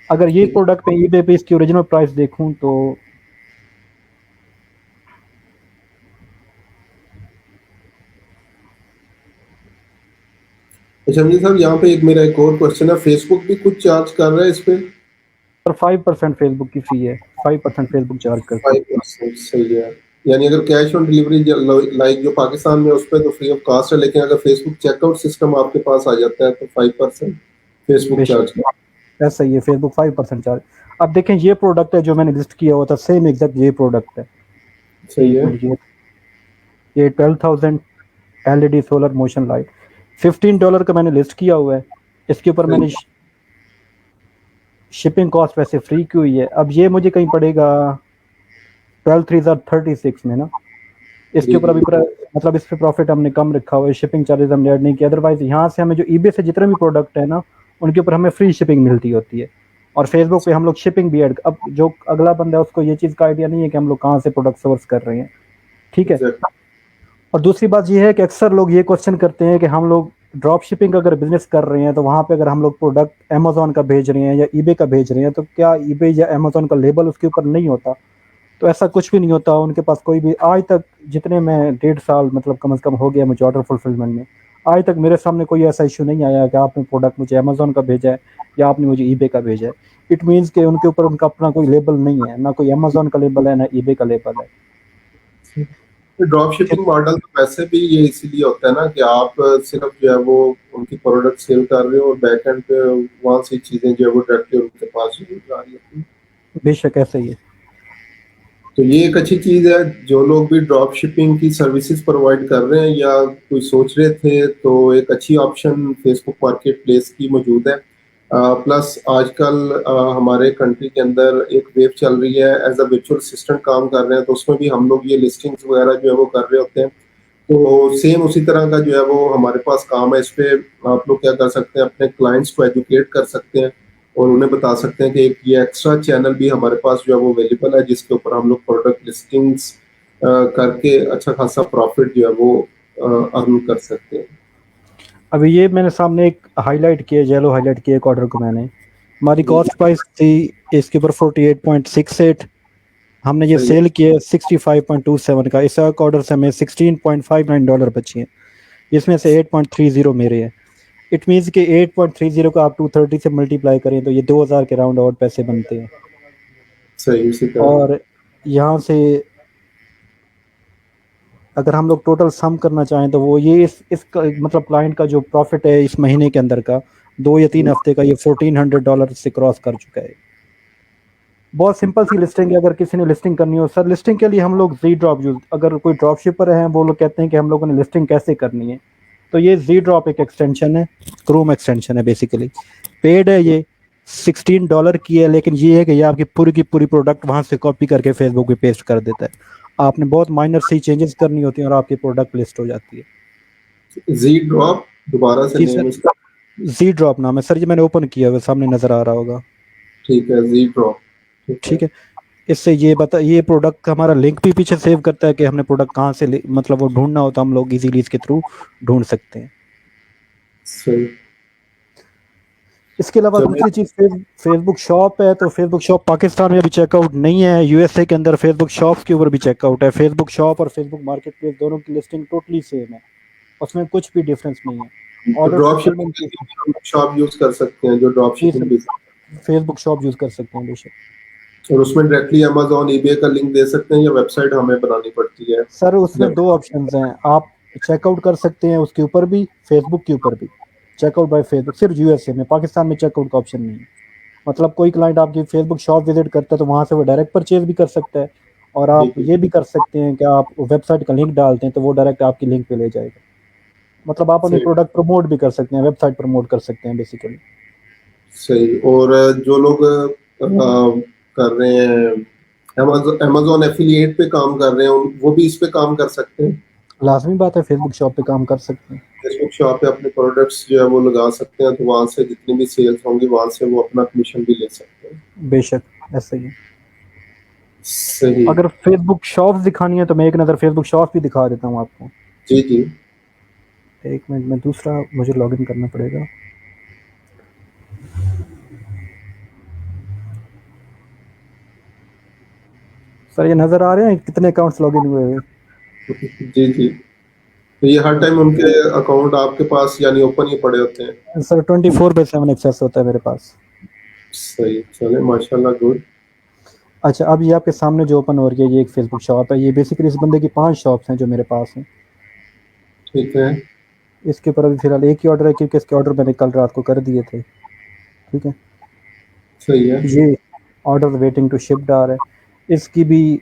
अगर ये ठीक। प्रोडक्ट पे ईबे पे इसकी ओरिजिनल प्राइस देखूं तो अच्छा अमीर साहब, यहाँ पे एक मेरा एक और क्वेश्चन है, फेसबुक भी कुछ चार्ज कर रहा है इस पे? पर 5% फेसबुक की फी है, 5% फेसबुक चार्ज करता है। 5%, सही है। यानी अगर कैश ऑन डिलीवरी लाइक जो पाकिस्तान में उस पर तो फ्री ऑफ कास्ट है, लेकिन अगर फेसबुक चेकआउट सिस्टम आपके पास आ जाता है तो 5% फेसबुक बेशक चार्ज कर। ऐसा ही है, फेसबुक 5% चार्ज। अब देखें, ये प्रोडक्ट है जो मैंने लिस्ट किया हुआ था, सेम एग्जैक्ट ये प्रोडक्ट है। सही एक है। मिनट, ये 12,000 एलईडी सोलर मोशन लाइट, $15 का मैंने लिस्ट किया हुआ है। इसके ऊपर सही। मैंने शिपिंग कॉस्ट वैसे फ्री की हुई है। अब ये मुझे कहीं पड़ेगा 12,336 में ना, इसके जी ऊपर जी। अभी मतलब इस पे प्रॉफिट हमने कम रखा हुआ है, शिपिंग चार्जेस हमने ऐड नहीं किया। अदरवाइज यहाँ से हमें जो ईबे से जितने भी प्रोडक्ट है ना, उनके ऊपर हमें फ्री शिपिंग मिलती होती है। और फेसबुक पे हम लोग शिपिंग भी ऐड, अब जो अगला बंदा है उसको ये चीज़ का आइडिया नहीं है कि हम लोग कहाँ से प्रोडक्ट सोर्स कर रहे हैं, ठीक है। एग्जैक्ट। और दूसरी बात ये है कि अक्सर लोग ये क्वेश्चन करते हैं कि हम लोग ड्रॉप शिपिंग अगर बिजनेस कर रहे हैं तो वहाँ पे अगर हम लोग प्रोडक्ट अमेजोन का भेज रहे हैं या ईबे का भेज रहे हैं, तो क्या ईबे या अमेजोन का लेबल उसके ऊपर नहीं होता? तो ऐसा कुछ भी नहीं होता। उनके पास कोई भी आज तक, जितने मैं 1.5 साल मतलब कम से कम हो गया मुझे ऑर्डर फुलफिलमेंट में, आज तक मेरे सामने कोई ऐसा इशू नहीं आया कि आपने प्रोडक्ट मुझे अमेजोन का भेजा है या आपने मुझे ईबे का भेजा है। इट मीन्स कि उनके ऊपर उनका अपना कोई लेबल नहीं है, ना कोई अमेजोन का लेबल है ना ईबे का लेबल है। ड्रॉप शिपिंग मॉडल तो वैसे भी ये इसीलिए होता है ना कि आप सिर्फ जो है वो उनकी प्रोडक्ट सेल कर रहे हो और बैक एंड पे वहां से चीजें जो है वो डायरेक्टली उनके पास जो जा रही होती है। बेशक ऐसा ही है। तो ये एक अच्छी चीज है। जो लोग भी ड्रॉप शिपिंग की सर्विसेज प्रोवाइड कर रहे हैं या कोई सोच रहे थे, तो एक अच्छी ऑप्शन फेसबुक मार्केट प्लेस की मौजूद है। प्लस आजकल हमारे कंट्री के अंदर एक वेव चल रही है, एज अ वर्चुअल असिस्टेंट काम कर रहे हैं, तो उसमें भी हम लोग ये लिस्टिंग्स वगैरह जो है वो कर रहे होते हैं। तो सेम उसी तरह का जो है वो हमारे पास काम है। इस पे आप लोग क्या कर सकते हैं, अपने क्लाइंट्स को एजुकेट कर सकते हैं और उन्हें बता सकते हैं कि एक ये एक्स्ट्रा चैनल भी हमारे पास जो है वो अवेलेबल है, जिसके ऊपर हम लोग प्रोडक्ट लिस्टिंग्स करके अच्छा खासा प्रॉफिट जो है वो अर्न कर सकते हैं। अभी ये मैंने सामने एक हाईलाइट किया, येलो हाईलाइट किया एक ऑर्डर को मैंने, हमारी जी जी। कॉस्ट प्राइस थी इसके ऊपर 48.68, हमने ये सही है। सेल किया 65.27 का। इस ऑर्डर से हमें $16.59 बची हैं, इसमें से 8.30 मेरे हैं। इट मीन्स कि 8.30 को आप 230 से मल्टीप्लाई करें तो ये 2,000 के राउंड और पैसे बनते हैं। सही उसी तरह। और यहाँ से अगर हम लोग टोटल सम करना चाहें तो वो ये मतलब क्लाइंट का जो प्रॉफिट है इस महीने के अंदर का, 2 या 3 हफ्ते का, ये $1,400 से क्रॉस कर चुका है। बहुत सिंपल सी लिस्टिंग है। अगर किसी ने लिस्टिंग करनी हो, सर लिस्टिंग के लिए हम लोग जी ड्रॉप यूज, अगर कोई ड्रॉप शिपर है वो लोग कहते हैं कि हम लोगों ने लिस्टिंग कैसे करनी है, तो ये जी ड्रॉप एक एक्सटेंशन है, क्रोम एक्सटेंशन है बेसिकली, पेड है ये, $16 की है। लेकिन ये है कि ये आपकी पूरी की पूरी प्रोडक्ट वहां से कॉपी करके फेसबुक पे पेस्ट कर देता है। आपने बहुत माइनर सी चेंजेस करनी होती हैं और आपकी प्रोडक्ट लिस्ट हो जाती है। जी ड्रॉप, दोबारा से जी नेम सर, इसका? जी ड्रॉप नाम है सर, जी मैंने ओपन किया हुआ, सामने नजर आ रहा होगा। ठीक है, जी ड्रॉप। ठीक है। ठीक है। इससे ये प्रोडक्ट का हमारा लिंक भी पीछे सेव करता है कि हमने प्रोडक्ट कहाँ से मतलब वो ढूंढना हो तो हम लोग इजीली इसके थ्रू ढूंढ सकते हैं। सही। इसके अलावा चलिए। दूसरी चीज़, फेसबुक शॉप है, तो फेसबुक शॉप पाकिस्तान में भी चेकआउट नहीं है, यूएसए के अंदर फेसबुक शॉप्स के ऊपर भी चेकआउट है। फेसबुक शॉप और फेसबुक मार्केट प्लेस दोनों की लिस्टिंग टोटली सेम है, उसमें कुछ भी डिफरेंस नहीं है। तो ऑर्डर ड्रॉप शिपिंग फुलफिलमेंट के लिए भी हम शॉप यूज कर सकते हैं, जो ड्रॉप जी शिपिंग सर, भी। फेसबुक शॉप यूज़ कर सकते हैं बेशक। और उसमें डायरेक्टली अमेजोन ईबे का लिंक दे सकते हैं या वेबसाइट हमें बनानी पड़ती है? सर उसमें जब 2 ऑप्शंस हैं, आप चेकआउट कर सकते हैं उसके ऊपर भी, फेसबुक के ऊपर भी। चेकआउट बाय फेसबुक सिर्फ यूएसए में, पाकिस्तान में चेकआउट का ऑप्शन नहीं है। मतलब कोई क्लाइंट आपकी फेसबुक शॉप विजिट करता है तो वहाँ से वो डायरेक्ट परचेज भी कर सकता है, और जी आप जी। ये भी कर सकते हैं कि आप वेबसाइट का लिंक डालते हैं तो वो डायरेक्ट आपकी लिंक पे ले जाएगा। मतलब आप अपनी सही प्रोडक्ट प्रमोट भी कर सकते हैं, वेबसाइट प्रमोट कर सकते हैं बेसिकली। सही। और जो लोग कर रहे हैं अमेजोन एफिलिएट पे काम कर रहे हैं, वो भी इस पे काम कर सकते हैं। लाजमी बात है, फेसबुक शॉप पे काम कर सकते हैं। फेसबुक शॉप पे अपने प्रोडक्ट्स जो है वो लगा सकते हैं, तो वहां से जितनी भी सेल्स होंगी वहां से वो अपना कमीशन भी ले सकते हैं। बेशक ऐसा ही है। सही। अगर फेसबुक शॉप्स दिखानी है तो मैं एक नज़र फेसबुक शॉप भी दिखा देता हूँ आपको। जी जी। एक मिनट में, दूसरा मुझे लॉगिन करना पड़ेगा। सर ये नज़र आ रहे हैं कितने अकाउंट्स लॉगिन हुए हुए? जी जी। तो ये हर टाइम उनके अकाउंट आपके पास यानी ओपन ही पड़े होते हैं। सर 24/7 एक्सेस होता है मेरे पास। सही, चले माशाल्लाह, गुड। अच्छा, अब ये आपके सामने जो ओपन हो रही है ये एक फेसबुक शॉप है। ये बेसिकली इस बंदे की 5 शॉप्स हैं जो मेरे पास हैं। ठीक है। इसके ऊपर अभी फिलहाल एक ही ऑर्डर है क्योंकि इसके ऑर्डर मैंने कल रात को कर दिए थे। ठीक है, सही है। ये ऑर्डर वेटिंग टू शिप्ड आ रहा है। इसकी भी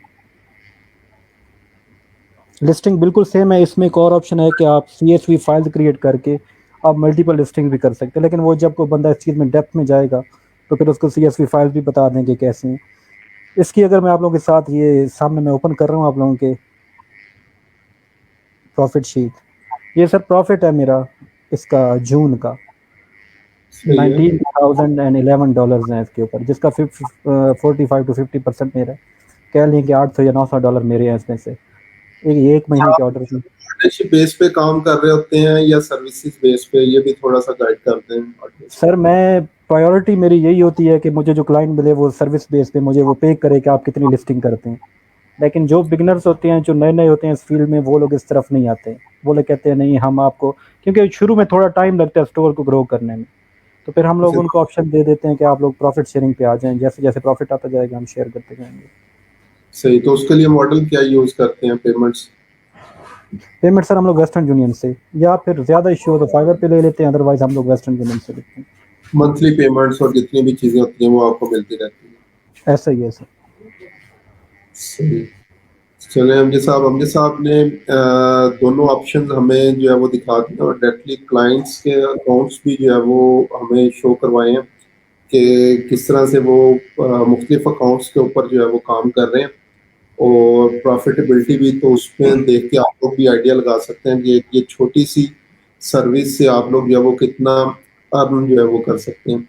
लिस्टिंग बिल्कुल सेम है। इसमें एक और ऑप्शन है कि आप CSV फाइल क्रिएट करके आप मल्टीपल लिस्टिंग भी कर सकते हैं, लेकिन वो जब कोई बंदा इस चीज़ में डेप्थ में जाएगा तो फिर उसको CSV फाइल भी बता देंगे कैसे हैं। इसकी अगर मैं आप लोगों के साथ ये सामने मैं ओपन कर रहा हूँ आप लोगों के प्रॉफिट शीट, ये सर प्रॉफिट है मेरा इसका जून का सही है। $19,011 है इसके ऊपर, जिसका 45 to 50% मेरा है। कह लें कि $800 या $900 मेरे हैं इसमें से, एक महीने के ऑर्डर में। पार्टनरशिप बेस पे काम कर रहे होते हैं या सर्विसेज बेस पे, ये भी थोड़ा सा गाइड करते हैं ऑडियंस सर मैं प्रायोरिटी मेरी यही होती है कि मुझे जो क्लाइंट मिले वो सर्विस बेस पे मुझे वो पे करे कि आप कितनी लिस्टिंग करते हैं। लेकिन जो बिगनर्स होते हैं, जो नए नए होते हैं इस फील्ड में, वो लोग इस तरफ नहीं आते। वो लोग कहते हैं नहीं हम आपको, क्योंकि शुरू में थोड़ा टाइम लगता है स्टोर को ग्रो करने में, तो फिर हम लोग को। उनको ऑप्शन दे देते हैं कि आप लोग प्रॉफिट शेयरिंग पे आ जाएं, जैसे जैसे प्रॉफिट आता जाएगा हम शेयर करते जाएंगे। सही, तो उसके लिए मॉडल क्या यूज करते हैं पेमेंट्स? पेमेंट सर हम लोग वेस्टर्न यूनियन से, या फिर ज़्यादा इश्यू हो तो फाइवर पे ले लेते हैं, अदरवाइज हम लोग वेस्टर्न यूनियन से लेते हैं। मंथली पेमेंट्स और जितनी भी चीजें होती हैं वो आपको मिलती रहती है। ऐसा ही है सर। सही। चले अमजद साहब ने दोनों ऑप्शन हमें जो है वो दिखा दिए, और डायरेक्टली क्लाइंट्स के अकाउंट्स भी जो है वो हमें शो करवाए हैं कि किस तरह से वो मुख्तलिफ अकाउंट्स के ऊपर जो है वो काम कर रहे हैं। और प्रॉफिटेबिलिटी भी तो उसमें देख के आप लोग भी आइडिया लगा सकते हैं कि ये छोटी सी सर्विस से आप लोग जो है वो कितना अर्न जो है वो कर सकते हैं।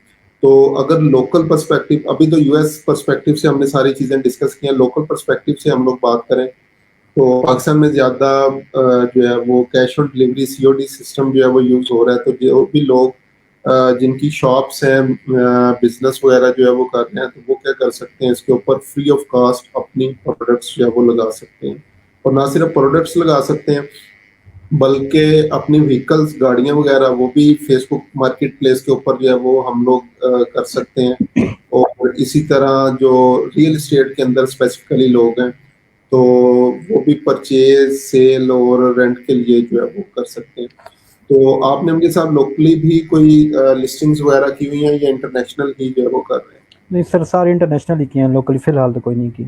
तो अगर लोकल पर्सपेक्टिव, अभी तो यूएस पर्सपेक्टिव से हमने सारी चीज़ें डिस्कस की हैं, लोकल पर्सपेक्टिव से हम लोग बात करें तो पाकिस्तान में ज़्यादा जो है वो cash on delivery COD system जो है वो यूज़ हो रहा है। तो जो भी लोग जिनकी शॉप्स हैं, बिजनेस वगैरह जो है वो कर रहे हैं, तो वो क्या कर सकते हैं, इसके ऊपर फ्री ऑफ कास्ट अपनी प्रोडक्ट्स जो है वो लगा सकते हैं। और ना सिर्फ प्रोडक्ट्स लगा सकते हैं बल्कि अपनी व्हीकल्स, गाड़ियां वगैरह, वो भी फेसबुक मार्केट प्लेस के ऊपर जो है वो हम लोग कर सकते हैं। और इसी तरह जो रियल एस्टेट के अंदर स्पेसिफिकली लोग हैं, तो वो भी परचेज, सेल और रेंट के लिए जो है वो कर सकते हैं। तो आपने उनके साथ लोकली भी कोई लिस्टिंग्स वगैरह की हुई हैं या इंटरनेशनल ही जो है वो कर रहे हैं? नहीं सर, सारे इंटरनेशनल ही किए हैं, लोकली फिलहाल तो कोई नहीं की।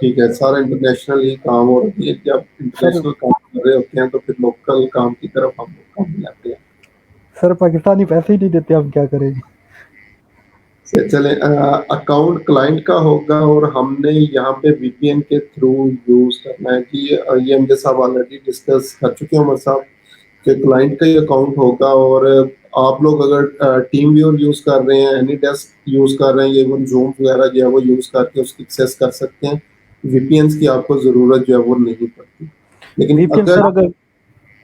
ठीक है, सारा इंटरनेशनल ही काम हो रही है। जब सर इंटरनेशनल काम कर रहे होते हैं तो फिर लोकल काम की तरफ हम लोग कम जाते हैं। सर पाकिस्तानी पैसे ही नहीं देते, हम क्या करेंगे। से चले, अकाउंट क्लाइंट का होगा और हमने यहाँ पे VPN के थ्रू यूज करना है कि ये हम जैसा ऑलरेडी डिस्कस कर चुके हैं उमर साहब, कि क्लाइंट का ही अकाउंट होगा। और आप लोग अगर टीम व्यूअर यूज कर रहे हैं, एनी डेस्क यूज कर रहे हैं, ये जूम वगैरह जो है वो यूज करके उसकी एक्सेस कर सकते हैं। VPN की आपको जरूरत जो है वो नहीं पड़ती। लेकिन VPN अगर सर अगर जी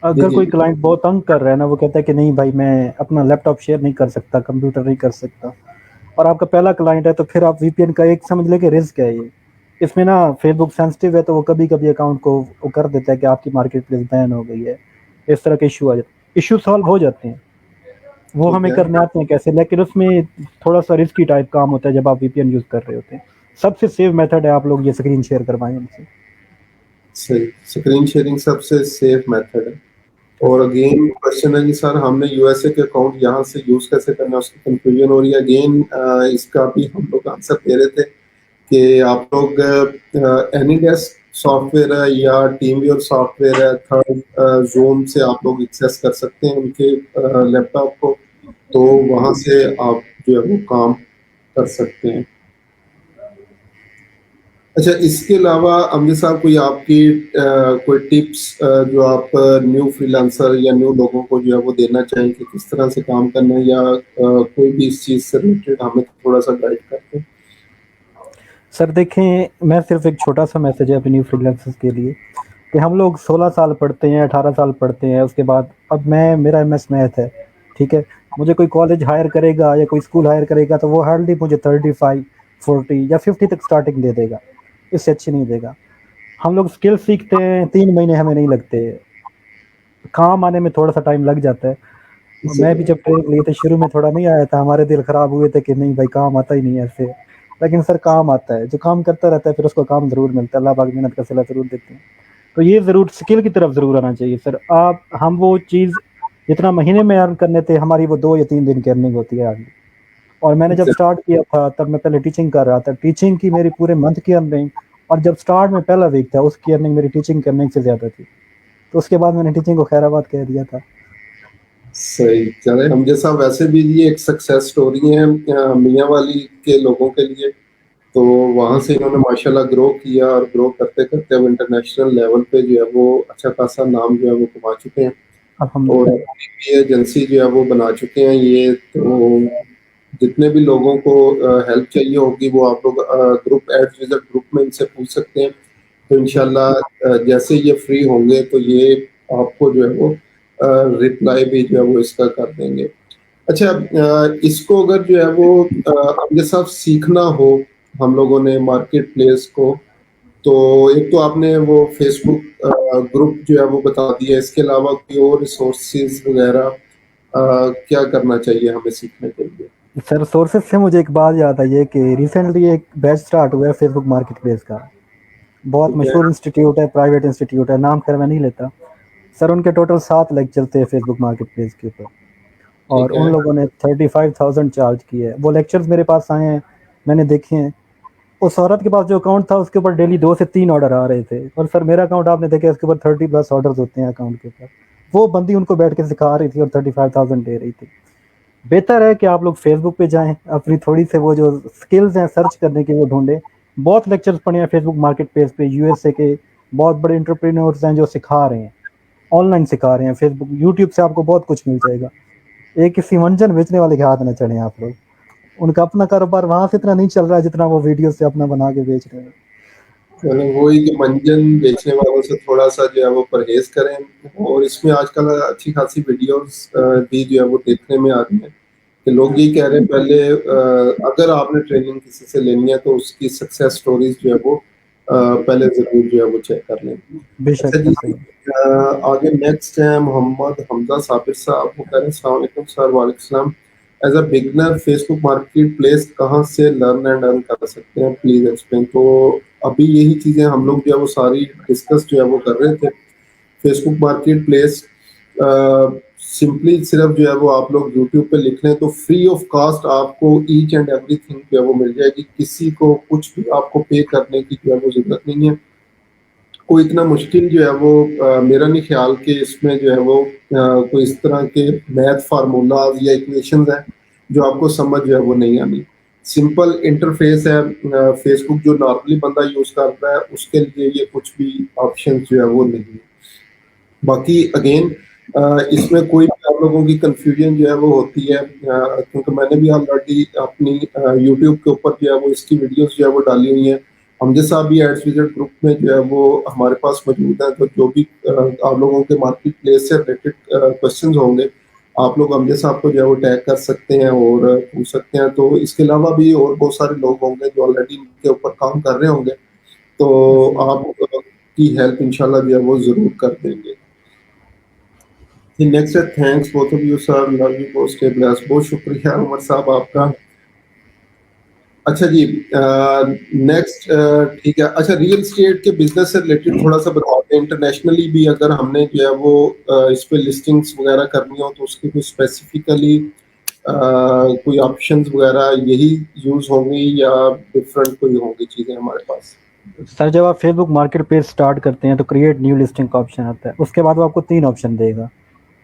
अगर जी। कोई क्लाइंट बहुत तंग कर रहा है ना, वो कहता है कि नहीं भाई मैं अपना लैपटॉप शेयर नहीं कर सकता, कंप्यूटर नहीं कर सकता, और आपका पहला क्लाइंट है, तो फिर आप VPN का एक समझ ले कि रिस्क है ये। इसमें ना फेसबुक सेंसिटिव है, तो वो कभी कभी अकाउंट को वो कर देता है कि आपकी मार्केट प्लेस बैन हो गई है। इस तरह के इशू आ जाते, इशू सॉल्व हो जाते हैं, वो ठीक हमें है। करने आते हैं कैसे, लेकिन उसमें थोड़ा सा रिस्की टाइप काम होता है जब आप VPN यूज़ कर रहे होते हैं। सबसे सेफ मेथड है आप लोग ये स्क्रीन शेयर करवाएं उनसे। सही, स्क्रीन शेयरिंग सबसे सेफ मेथड है। और अगेन क्वेश्चन है कि सर हमने यूएसए के अकाउंट यहाँ से यूज कैसे करना है, उसकी कंफ्यूजन हो रही है। अगेन इसका भी हम लोग आंसर दे रहे थे कि आप लोग एनीडेस्क सॉफ्टवेयर है या टीम व्यूअर सॉफ्टवेयर है, थर्ड जूम से आप लोग एक्सेस कर सकते हैं उनके लैपटॉप को, तो वहां से आप जो है वो काम कर सकते हैं। अच्छा, इसके अलावा अमजद साहब कोई आपकी कोई टिप्स जो आप न्यू फ्रीलांसर या न्यू लोगों को जो है वो देना चाहें कि किस तरह से काम करना है, या कोई भी इस चीज से रिलेटेड हमें थोड़ा सा गाइड करते हैं। सर देखें, मैं सिर्फ एक छोटा सा मैसेज है अपने न्यू फ्रीलांसर्स के लिए कि हम लोग 16 साल पढ़ते हैं, 18 साल पढ़ते हैं, उसके बाद अब मेरा एमएस मैथ है, ठीक है, मुझे कोई कॉलेज हायर करेगा या कोई स्कूल हायर करेगा तो वो हार्डली मुझे 35, 40 या 50 तक स्टार्टिंग दे देगा, इससे अच्छी नहीं देगा। हम लोग स्किल सीखते हैं, 3 महीने हमें नहीं लगते, काम आने में थोड़ा सा टाइम लग जाता है। मैं भी जब ट्रेनिंग लिए थे शुरू में थोड़ा नहीं आया था, हमारे दिल खराब हुए थे कि नहीं भाई काम आता ही नहीं है ऐसे, लेकिन सर काम आता है, जो काम करता रहता है फिर उसको काम जरूर मिलता है, अल्लाह पाक मेहनत का सिला जरूर देते हैं। तो ये जरूर स्किल की तरफ जरूर आना चाहिए सर। आप हम वो चीज़ जितना महीने में अर्न करने थे, हमारी वो 2 या 3 दिन की अर्निंग होती है आगे। और मैंने जब स्टार्ट किया था तब मैं पहले टीचिंग कर रहा था, टीचिंग की मेरी पूरे मंथ की अर्निंग, और जब स्टार्ट में पहला वीक था उसकी अर्निंग मेरी टीचिंग की अर्निंग से ज़्यादा थी। तो उसके बाद मैंने टीचिंग को खैराबाद कह दिया था। सही चले, हम जैसा वैसे भी ये एक सक्सेस स्टोरी है मियाँ वाली के लोगों के लिए। तो वहां से इन्होंने माशाल्लाह ग्रो किया, और ग्रो करते करते अब इंटरनेशनल लेवल पे जो है वो अच्छा खासा नाम जो है वो कमा चुके हैं, और अल्हम्दुलिल्लाह। ये एजेंसी जो है वो बना चुके हैं। ये तो जितने भी लोगों को हेल्प चाहिए होगी वो आप लोग ग्रुप एड विजिट ग्रुप में इनसे पूछ सकते हैं। तो इंशाल्लाह जैसे ये फ्री होंगे तो ये आपको जो है वो रिप्लाई भी जो है वो इसका कर देंगे। अच्छा, इसको अगर जो है वो आगे सब सीखना हो हम लोगों ने मार्केट प्लेस को, तो एक तो आपने वो फेसबुक ग्रुप जो है वो बता दिया, इसके अलावा कोई और रिसोर्सेज वगैरह क्या करना चाहिए हमें सीखने के लिए? सर सोर्सेज से मुझे एक बात याद आई है कि रिसेंटली एक बैच स्टार्ट हुआ है फेसबुक मार्केट प्लेस का। बहुत ठीक है। मशहूर इंस्टीट्यूट है, प्राइवेट इंस्टीट्यूट है, नाम खैर मैं नहीं लेता। सर उनके टोटल 7 लेक्चर थे फेसबुक मार्केट प्लेस के ऊपर, और ठीक उन है। लोगों ने 35,000 चार्ज किए है। वो लेक्चर्स मेरे पास आए हैं, मैंने देखे हैं। उस औरत के पास जो अकाउंट था उसके ऊपर डेली 2 से 3 ऑर्डर आ रहे थे, और सर मेरा अकाउंट आपने देखा उसके ऊपर 30+ ऑर्डर होते हैं अकाउंट के ऊपर। वो बंदी उनको बैठ के सिखा रही थी और 35,000 दे रही थी। बेहतर है कि आप लोग फेसबुक पे जाएं, अपनी थोड़ी से वो जो स्किल्स हैं सर्च करने की वो ढूंढें। बहुत लेक्चर्स पढ़े हैं फेसबुक मार्केट प्लेस पे, यूएसए के बहुत बड़े इंटरप्रेन्योर्स हैं जो सिखा रहे हैं, ऑनलाइन सिखा रहे हैं। फेसबुक यूट्यूब से आपको बहुत कुछ मिल जाएगा। एक किसी मंजन बेचने वाले के हाथ न चढ़े आप लोग, उनका अपना कारोबार वहां से इतना नहीं चल रहा है जितना वो वीडियो से अपना बना के बेच रहे हैं। मतलब वही कि मंजन बेचने वालों से थोड़ा सा जो है वो परहेज करें। और इसमें आजकल अच्छी खासी वीडियोस भी जो है वो देखने में आ रही हैं कि लोग ये कह रहे हैं पहले अगर आपने ट्रेनिंग किसी से लेनी है तो उसकी सक्सेस स्टोरीज जो है वो पहले जरूर जो है वो चेक कर लें। बेशक अच्छा सर जी, सही। आगे नेक्स्ट है मोहम्मद हमजा साबिर साहब। वो कह रहे हैं अस्सलाम वालेकुम सर। वालेकुम सलाम। As a beginner Facebook marketplace कहाँ से लर्न एंड अर्न कर सकते हैं, प्लीज एक्सप्लेन। तो अभी यही चीजें हम लोग जो है वो सारी डिस्कस जो है वो कर रहे थे। फेसबुक मार्केट प्लेस सिंपली सिर्फ जो है वो आप लोग यूट्यूब पे लिख लें तो फ्री ऑफ कास्ट आपको ईच एंड एवरीथिंग जो है वो मिल जाएगी। किसी को कुछ भी आपको पे करने की जो है वो जरूरत नहीं है। कोई इतना मुश्किल जो है वो मेरा नहीं ख्याल कि इसमें जो है वो कोई इस तरह के मैथ फार्मूलाज या इक्वेशंस हैं जो आपको समझ जो है वो नहीं आनी। सिंपल इंटरफेस है। फेसबुक जो नॉर्मली बंदा यूज करता है उसके लिए ये कुछ भी ऑप्शन जो है वो नहीं है। बाकी अगेन इसमें कोई भी आप लोगों की कंफ्यूजन जो है वो होती है, क्योंकि मैंने भी ऑलरेडी अपनी यूट्यूब के ऊपर जो है वो इसकी वीडियोस जो है वो डाली हुई हैं। हमजे साहब भी एड्स विजिट ग्रुप में जो है वो हमारे पास मौजूद है। तो जो भी आप लोगों के मार्केट प्लेस से रिलेटेड क्वेश्चन होंगे आप लोग हमजे साहब को जो है वो टैग कर सकते हैं और पूछ सकते हैं। तो इसके अलावा भी और बहुत सारे लोग होंगे जो ऑलरेडी इनके ऊपर काम कर रहे होंगे, तो आप की हेल्प इंशाल्लाह जो है वो जरूर कर देंगे। नेक्स्ट है thanks both of you sir, love you, stay blessed. बहुत शुक्रिया उमर साहब आपका। अच्छा जी, नेक्स्ट, ठीक है। अच्छा, रियल एस्टेट के बिजनेस से रिलेटेड थोड़ा सा बताते हैं। इंटरनेशनली भी अगर हमने जो है वो इस पे लिस्टिंग्स वगैरह करनी हो तो उसकी कोई स्पेसिफिकली कोई ऑप्शंस वगैरह यही यूज होंगी या डिफरेंट कोई होंगी चीजें हमारे पास? सर जब आप फेसबुक मार्केट पेज स्टार्ट करते हैं तो क्रिएट न्यू लिस्टिंग का ऑप्शन आता है। उसके बाद वो आपको 3 ऑप्शन देगा।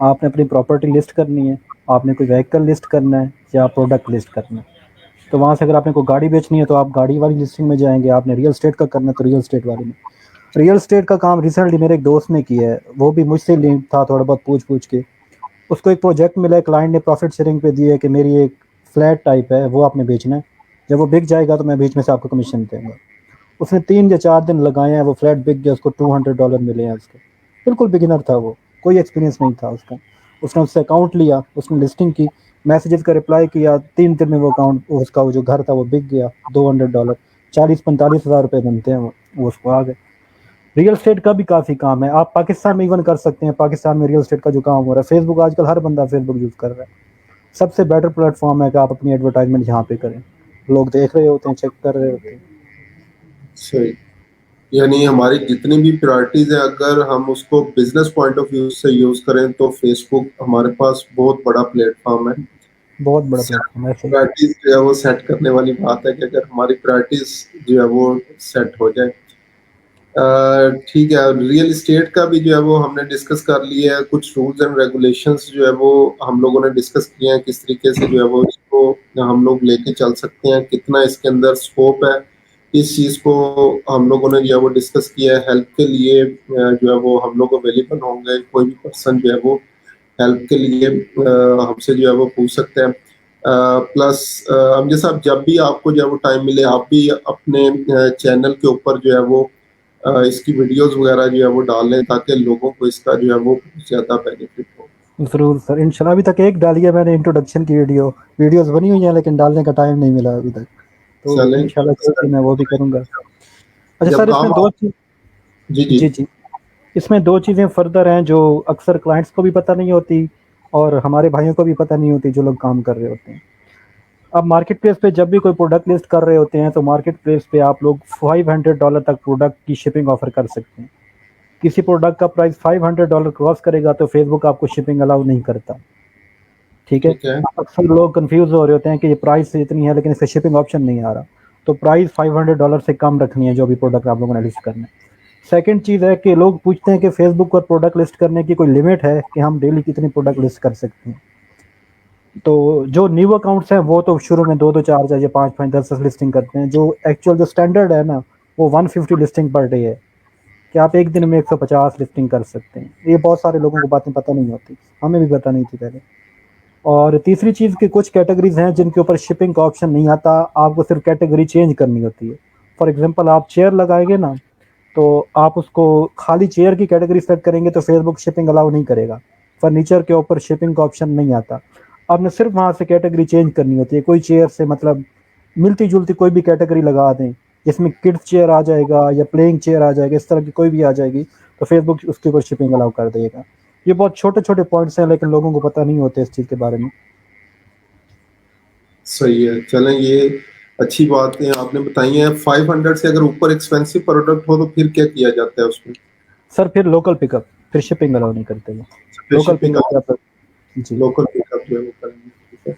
आपने अपनी प्रॉपर्टी लिस्ट करनी है, आपने कोई व्हीकल लिस्ट करना है या प्रोडक्ट लिस्ट करना है। तो वहाँ से अगर आपने कोई गाड़ी बेचनी है तो आप गाड़ी वाली लिस्टिंग में जाएंगे, आपने रियल स्टेट का करना है तो रियल स्टेट वाले में। रियल स्टेट का काम रिसेंटली मेरे एक दोस्त ने किया है, वो भी मुझसे लिंक था थोड़ा बहुत पूछ पूछ के। उसको एक प्रोजेक्ट मिला है, क्लाइंट ने प्रॉफिट शेयरिंग पे दिया है कि मेरी एक फ्लैट टाइप है वो आपने बेचना है, जब वो बिक जाएगा तो मैं बीच में से आपको कमीशन दूंगा। उसने 3 या 4 दिन लगाए हैं, वो फ्लैट बिक गया, उसको $200 मिले हैं उसके। बिल्कुल बिगिनर था वो, कोई एक्सपीरियंस नहीं था उसका। उसने उससे अकाउंट लिया, उसने लिस्टिंग की, मैसेजेस का रिप्लाई किया, 3 दिन में वो अकाउंट उसका वो जो घर था वो बिक गया। $200 40-45 हज़ार रुपये बनते हैं वो उसको आ गए। रियल एस्टेट का भी काफ़ी काम है, आप पाकिस्तान में इवन कर सकते हैं। पाकिस्तान में रियल एस्टेट का जो काम हो रहा है, फेसबुक आजकल हर बंदा फेसबुक यूज़ कर रहा है। सबसे बेटर प्लेटफॉर्म है कि आप अपनी एडवर्टाइजमेंट यहाँ पे करें, लोग देख रहे होते हैं, चेक कर रहे होते हैं। सही। यानी हमारी जितनी भी प्रायोरिटीज है, अगर हम उसको बिजनेस पॉइंट ऑफ व्यू से यूज करें तो फेसबुक हमारे पास बहुत बड़ा प्लेटफॉर्म है। बहुत बड़ा प्लेटफॉर्म है, सही। प्रायोरिटीज जो है वो सेट करने वाली बात है कि अगर हमारी प्रायोरिटीज जो है वो सेट हो जाए। ठीक है, रियल एस्टेट का भी जो है वो हमने डिस्कस कर लिया है। कुछ रूल्स एंड रेगुलेशंस जो है वो हम लोगों ने डिस्कस किए हैं, किस तरीके से जो है वो इसको हम लोग लेके चल सकते हैं, कितना इसके अंदर स्कोप है। इस चीज़ को हम लोगों ने जो है वो डिस्कस किया है। हेल्प के लिए जो है वो हम लोग अवेलेबल होंगे, कोई भी पर्सन जो है वो हेल्प के लिए हमसे जो है वो पूछ सकते हैं। प्लस अमजद साहब, जब भी आपको जो है वो टाइम मिले, आप भी अपने चैनल के ऊपर जो है वो इसकी वीडियोस वगैरह जो है वो डाल लें ताकि लोगों को इसका जो है वो ज़्यादा बेनिफिट हो। ज़रूर सर, इंशाल्लाह। अभी तक एक डाली है मैंने इंट्रोडक्शन की वीडियोस बनी हुई हैं लेकिन डालने का टाइम नहीं मिला अभी तक। तो चलें, इंशाल्लाह जल्दी मैं वो भी करूँगा। अच्छा जब सर, काम इसमें आप। 2 चीज़। जी, जी। जी, जी। इसमें 2 चीज़ें फ़र्दर हैं जो अक्सर क्लाइंट्स को भी पता नहीं होती और हमारे भाइयों को भी पता नहीं होती जो लोग काम कर रहे होते हैं। अब मार्केट प्लेस पे जब भी कोई प्रोडक्ट लिस्ट कर रहे होते हैं तो मार्केट प्लेस पे आप लोग $500 तक प्रोडक्ट की शिपिंग ऑफ़र कर सकते हैं। किसी प्रोडक्ट का प्राइस $500 क्रॉस करेगा तो फेसबुक आपको शिपिंग अलाउ नहीं करता। ठीक है? ठीक है। अक्सर लोग कंफ्यूज हो रहे होते हैं कि ये प्राइस इतनी है लेकिन इसका शिपिंग ऑप्शन नहीं आ रहा। तो प्राइस $500 से कम रखनी है जो भी प्रोडक्ट आप लोगों ने लिस्ट करना है। सेकंड चीज़ है कि लोग पूछते हैं कि फेसबुक पर प्रोडक्ट लिस्ट करने की कोई लिमिट है कि हम डेली कितनी प्रोडक्ट लिस्ट कर सकते हैं। तो जो न्यू अकाउंट्स हैं वो तो शुरू में 2-2 4-4 या 5-5 10-10 लिस्टिंग करते हैं। जो एक्चुअल जो स्टैंडर्ड है ना, वो 150 लिस्टिंग पर डे है कि आप एक दिन में 150 लिस्टिंग कर सकते हैं। ये बहुत सारे लोगों को बातें पता नहीं होती, हमें भी पता नहीं थी पहले। और तीसरी चीज़ की कुछ कैटेगरीज हैं जिनके ऊपर शिपिंग का ऑप्शन नहीं आता, आपको सिर्फ कैटेगरी चेंज करनी होती है। फॉर एग्जांपल आप चेयर लगाएंगे ना, तो आप उसको खाली चेयर की कैटेगरी सेलेक्ट करेंगे तो फेसबुक शिपिंग अलाउ नहीं करेगा। फर्नीचर के ऊपर शिपिंग का ऑप्शन नहीं आता। आपने सिर्फ वहाँ से कैटेगरी चेंज करनी होती है। कोई चेयर से मतलब मिलती जुलती कोई भी कैटेगरी लगा दें, जिसमें किड्स चेयर आ जाएगा या प्लेइंग चेयर आ जाएगा, इस तरह की कोई भी आ जाएगी तो फेसबुक उसके ऊपर शिपिंग अलाउ कर देगा। ये बहुत छोटे छोटे पॉइंट्स हैं लेकिन लोगों को पता नहीं होते इस चीज़ के बारे में। सही है, चलें, ये अच्छी बात है आपने बताई है। 500 से अगर ऊपर एक्सपेंसिव प्रोडक्ट हो तो फिर क्या किया जाता है उसमें? सर फिर लोकल पिकअप, फिर शिपिंग अलाउ नहीं करते वो। फिर लोकल शिपिंग पिकअप या जी। लोकल पिकअप जो है वो करेंगे, ठीक है।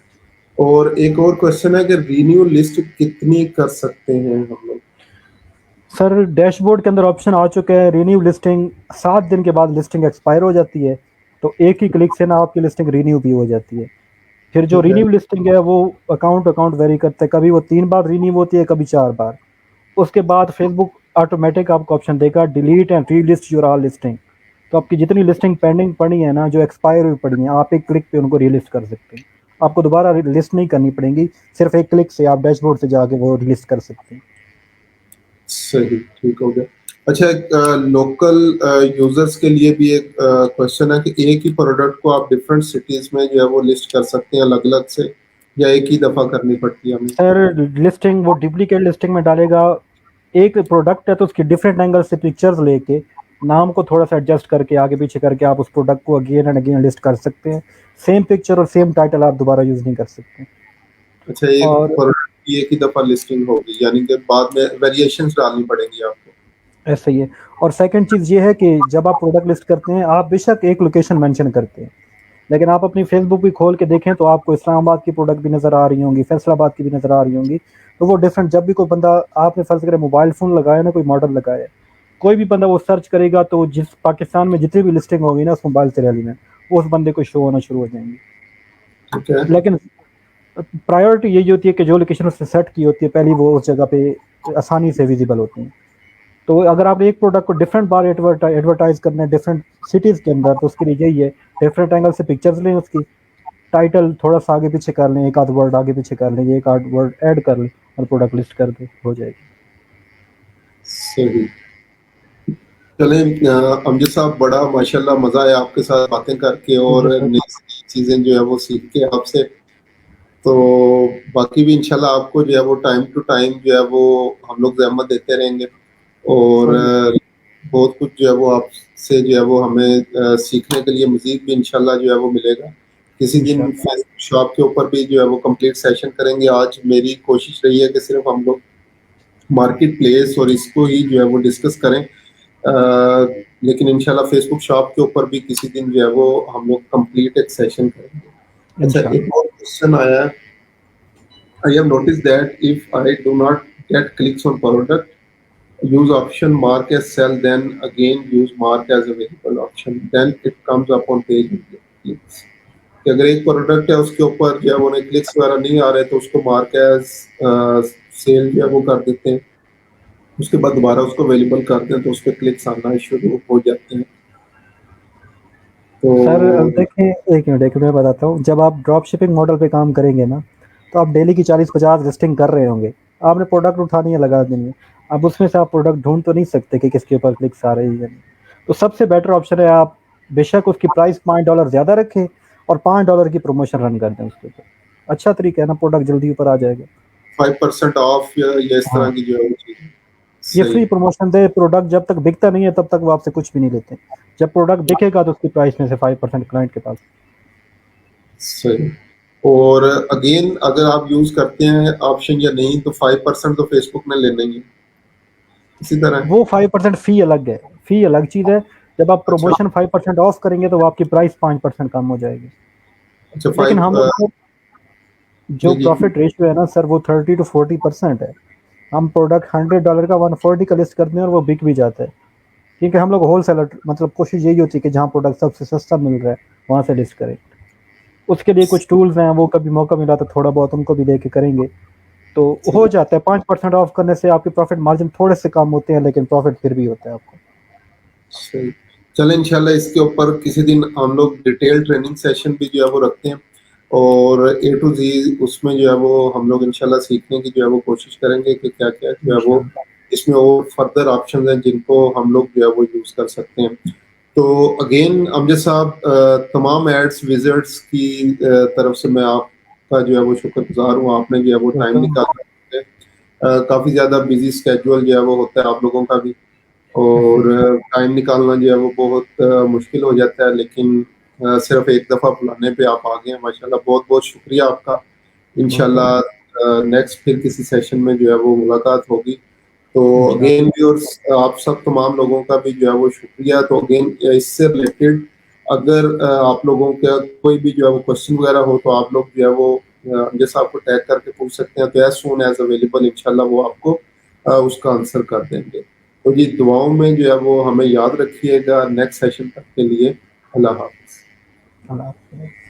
और एक और क्वेश्चन है कि रीन्यू लिस्ट कितनी कर सकते हैं हम लोग? सर डैशबोर्ड के अंदर ऑप्शन आ चुका है रीन्यू लिस्टिंग। 7 दिन के बाद लिस्टिंग एक्सपायर हो जाती है, तो एक ही क्लिक से ना आपकी लिस्टिंग रीन्यू भी हो जाती है। फिर जो ठीक है। रीन्यू लिस्टिंग है वो अकाउंट अकाउंट वेरी करता है, कभी वो 3 बार रीन्यू होती है, कभी 4 बार। उसके बाद फेसबुक ऑटोमेटिक आपको ऑप्शन देगा delete and re list your all listing. तो आपकी जितनी लिस्टिंग पेंडिंग पड़ी है ना, जो एक्सपायर हुई पड़ी हैं, आप एक क्लिक पे उनको रीलिस्ट कर सकते हैं। आपको दोबारा लिस्ट नहीं करनी पड़ेगी, सिर्फ एक क्लिक से आप डैशबोर्ड से जाके वो लिस्ट कर सकते हैं। सही, ठीक हो गया। अच्छा, एक लोकल यूजर्स के लिए भी एक क्वेश्चन है कि एक ही प्रोडक्ट को आप डिफरेंट सिटीज में जो है वो लिस्ट कर सकते हैं अलग अलग से, या एक ही दफा करनी पड़ती है हमें? सर लिस्टिंग वो डुप्लीकेट लिस्टिंग में डालेगा। एक प्रोडक्ट है तो उसकी डिफरेंट एंगल से पिक्चर्स लेके नाम को थोड़ा सा एडजस्ट करके आगे पीछे करके आप उस प्रोडक्ट को अगेन एंड अगेन लिस्ट कर सकते हैं। सेम पिक्चर और सेम टाइटल आप दोबारा यूज नहीं कर सकते। अच्छा, एक और प्रोडक्ट की एक ही दफा लिस्टिंग होगी, यानी कि बाद में वेरिएशंस डालनी पड़ेंगी आपको। ऐसा ही है। और सेकंड चीज़ ये है कि जब आप प्रोडक्ट लिस्ट करते हैं, आप बेशक एक लोकेशन मेंशन करते हैं, लेकिन आप अपनी फेसबुक भी खोल के देखें तो आपको इस्लामाबाद की प्रोडक्ट भी नज़र आ रही होंगी, फैसलाबाद की भी नज़र आ रही होंगी। तो वो डिफरेंट, जब भी कोई बंदा, आपने फर्ज करें मोबाइल फ़ोन लगाया ना, कोई मॉडल लगाया, कोई भी बंदा वो सर्च करेगा तो जिस पाकिस्तान में जितनी भी लिस्टिंग होगी ना उस मोबाइल से रैली में, वो उस बंदे को शो होना शुरू हो जाएंगी। ठीक है। लेकिन प्रायोरिटी यही होती है कि जो लोकेशन उसने सेट की होती है पहली, वो उस जगह पे आसानी से विजिबल होती हैं। तो अगर आपने एक प्रोडक्ट को डिफरेंट बार एडवर्टाइज करना है डिफरेंट सिटीज़ के अंदर, तो उसके लिए यही है, डिफरेंट एंगल से पिक्चर्स लें, उसकी टाइटल थोड़ा सा आगे पीछे कर लें, एक आध वर्ड आगे पीछे कर लें, एक आध वर्ड ऐड कर लें और प्रोडक्ट लिस्ट कर दें, हो जाएगी। सही। चले अमजद साहब, बड़ा माशाल्लाह मजा आया आपके साथ बातें करके और मुझे नई चीजें जो है वो सीख के आपसे। तो बाकी भी इंशाल्लाह आपको जो है वो टाइम टू टाइम जो है वो हम लोग ज़हमत देते रहेंगे, और सही है। बहुत कुछ जो है वो आपसे जो है वो हमें सीखने के लिए मजीद भी इंशाल्लाह जो है वो मिलेगा। किसी दिन इंशाल्लाह। फेसबुक शॉप के ऊपर भी जो है वो कंप्लीट सेशन करेंगे। आज मेरी कोशिश रही है कि सिर्फ हम लोग मार्केट प्लेस और इसको ही जो है वो डिस्कस करें, लेकिन इंशाल्लाह फेसबुक शॉप के ऊपर भी किसी दिन जो है वो हम लोग कंप्लीट एक सेशन करेंगे। अच्छा, इंशाल्लाह। एक और क्वेश्चन आया है। I have noticed that if I do not get clicks on product, use option mark as sell, then again use mark as available option, then it comes up on page with clicks. कि अगर एक product है उसके ऊपर जो है वो clicks वगैरह नहीं आ रहे तो उसको मार्क एज सेल जो है वो कर देते हैं, उसके बाद दोबारा उसको अवेलेबल करते हैं तो उस पर क्लिक्स आना शुरू हो जाते हैं। सर तो देखें, एक मिनट, एक मैं बताता हूँ, जब आप ड्रॉप शिपिंग मॉडल पे काम करेंगे ना, तो आप डेली की 40-50 लिस्टिंग कर रहे होंगे, आपने प्रोडक्ट उठानी है, लगा देनी है। अब उसमें से आप प्रोडक्ट ढूंढ तो नहीं सकते कि किसके ऊपर क्लिक्स आ रही है या नहीं। तो सबसे बेटर ऑप्शन है, आप बेशक उसकी प्राइस $5 ज़्यादा रखें और $5 की प्रमोशन रन कर दें उसके ऊपर। अच्छा तरीका है ना, प्रोडक्ट जल्दी ऊपर आ जाएगा। 5% ऑफ या इस तरह हाँ, की जो है वो चीज़। ये सही। फ्री प्रमोशन दे, प्रोडक्ट जब तक बिकता नहीं है तब तक वो आपसे कुछ भी नहीं लेते। जब प्रोडक्ट बिकेगा तो उसकी प्राइस में से 5% क्लाइंट के पास। सही। और अगेन अगर आप यूज करते हैं ऑप्शन या नहीं तो 5% तो फेसबुक ने लेना ही है इसी तरह। वो 5% फी अलग है, फी अलग चीज़ है। जब आप अच्छा। प्रमोशन 5% ऑफ करेंगे तो वो आपकी प्राइस 5% कम हो जाएगी। अच्छा, लेकिन हम लोग को जो जी जी। प्रॉफिट रेशियो है ना सर, वो 30 to 40% है। हम प्रोडक्ट $100 का 140 का लिस्ट करते हैं और वो बिक भी जाता है, क्योंकि हम लोग होल सेलर, मतलब कोशिश यही होती है कि जहाँ प्रोडक्ट सबसे सस्ता मिल रहा है वहाँ से लिस्ट करें। उसके लिए कुछ टूल्स हैं, वो कभी मौका मिला तो थोड़ा बहुत उनको भी लेके करेंगे तो हो जाता है। 5% ऑफ करने से आपके प्रॉफिट मार्जिन थोड़े से कम होते हैं, लेकिन प्रॉफिट फिर भी होता है आपको। सही। चले इंशाल्लाह इसके ऊपर किसी दिन हम लोग डिटेल ट्रेनिंग सेशन भी जो है वो रखते हैं, और ए टू जी उसमें जो है वो हम लोग इंशाल्लाह सीखने की जो है वो कोशिश करेंगे कि क्या क्या जो है वो इंशाल्लाह। इसमें और फर्दर ऑप्शन हैं जिनको हम लोग जो है वो यूज कर सकते हैं। तो अगेन अमजद साहब, तमाम एड्स विजिट्स की तरफ से मैं आपका जो है वो शुक्रगुजार हूँ। आपने जो है वो टाइम वेलकम। निकाला है। काफी ज्यादा बिजी स्केड्यूल जो है वो होता है आप लोगों का भी, और टाइम निकालना जो है वो बहुत मुश्किल हो जाता है, लेकिन सिर्फ एक दफ़ा बुलाने पे आप आ गए हैं, माशाल्लाह बहुत बहुत शुक्रिया आपका। वेलकम। इंशाल्लाह नेक्स्ट फिर किसी सेशन में जो है वो मुलाकात होगी। तो अगेन इंशाल्लाह। व्यूअर्स, आप सब तमाम लोगों का भी जो है वो शुक्रिया। तो अगेन इससे रिलेटेड अगर आप लोगों का कोई भी जो है वो क्वेश्चन वगैरह हो तो आप लोग जो है वो जैसा आपको टैग करके पूछ सकते हैं, तो एज सून एज अवेलेबल इंशाल्लाह वो आपको उसका आंसर कर देंगे। तो जी दुआओं में जो है वो हमें याद रखिएगा। नेक्स्ट सेशन तक के लिए अल्लाह हाफ़िज़। अल्लाह हाफ़िज़।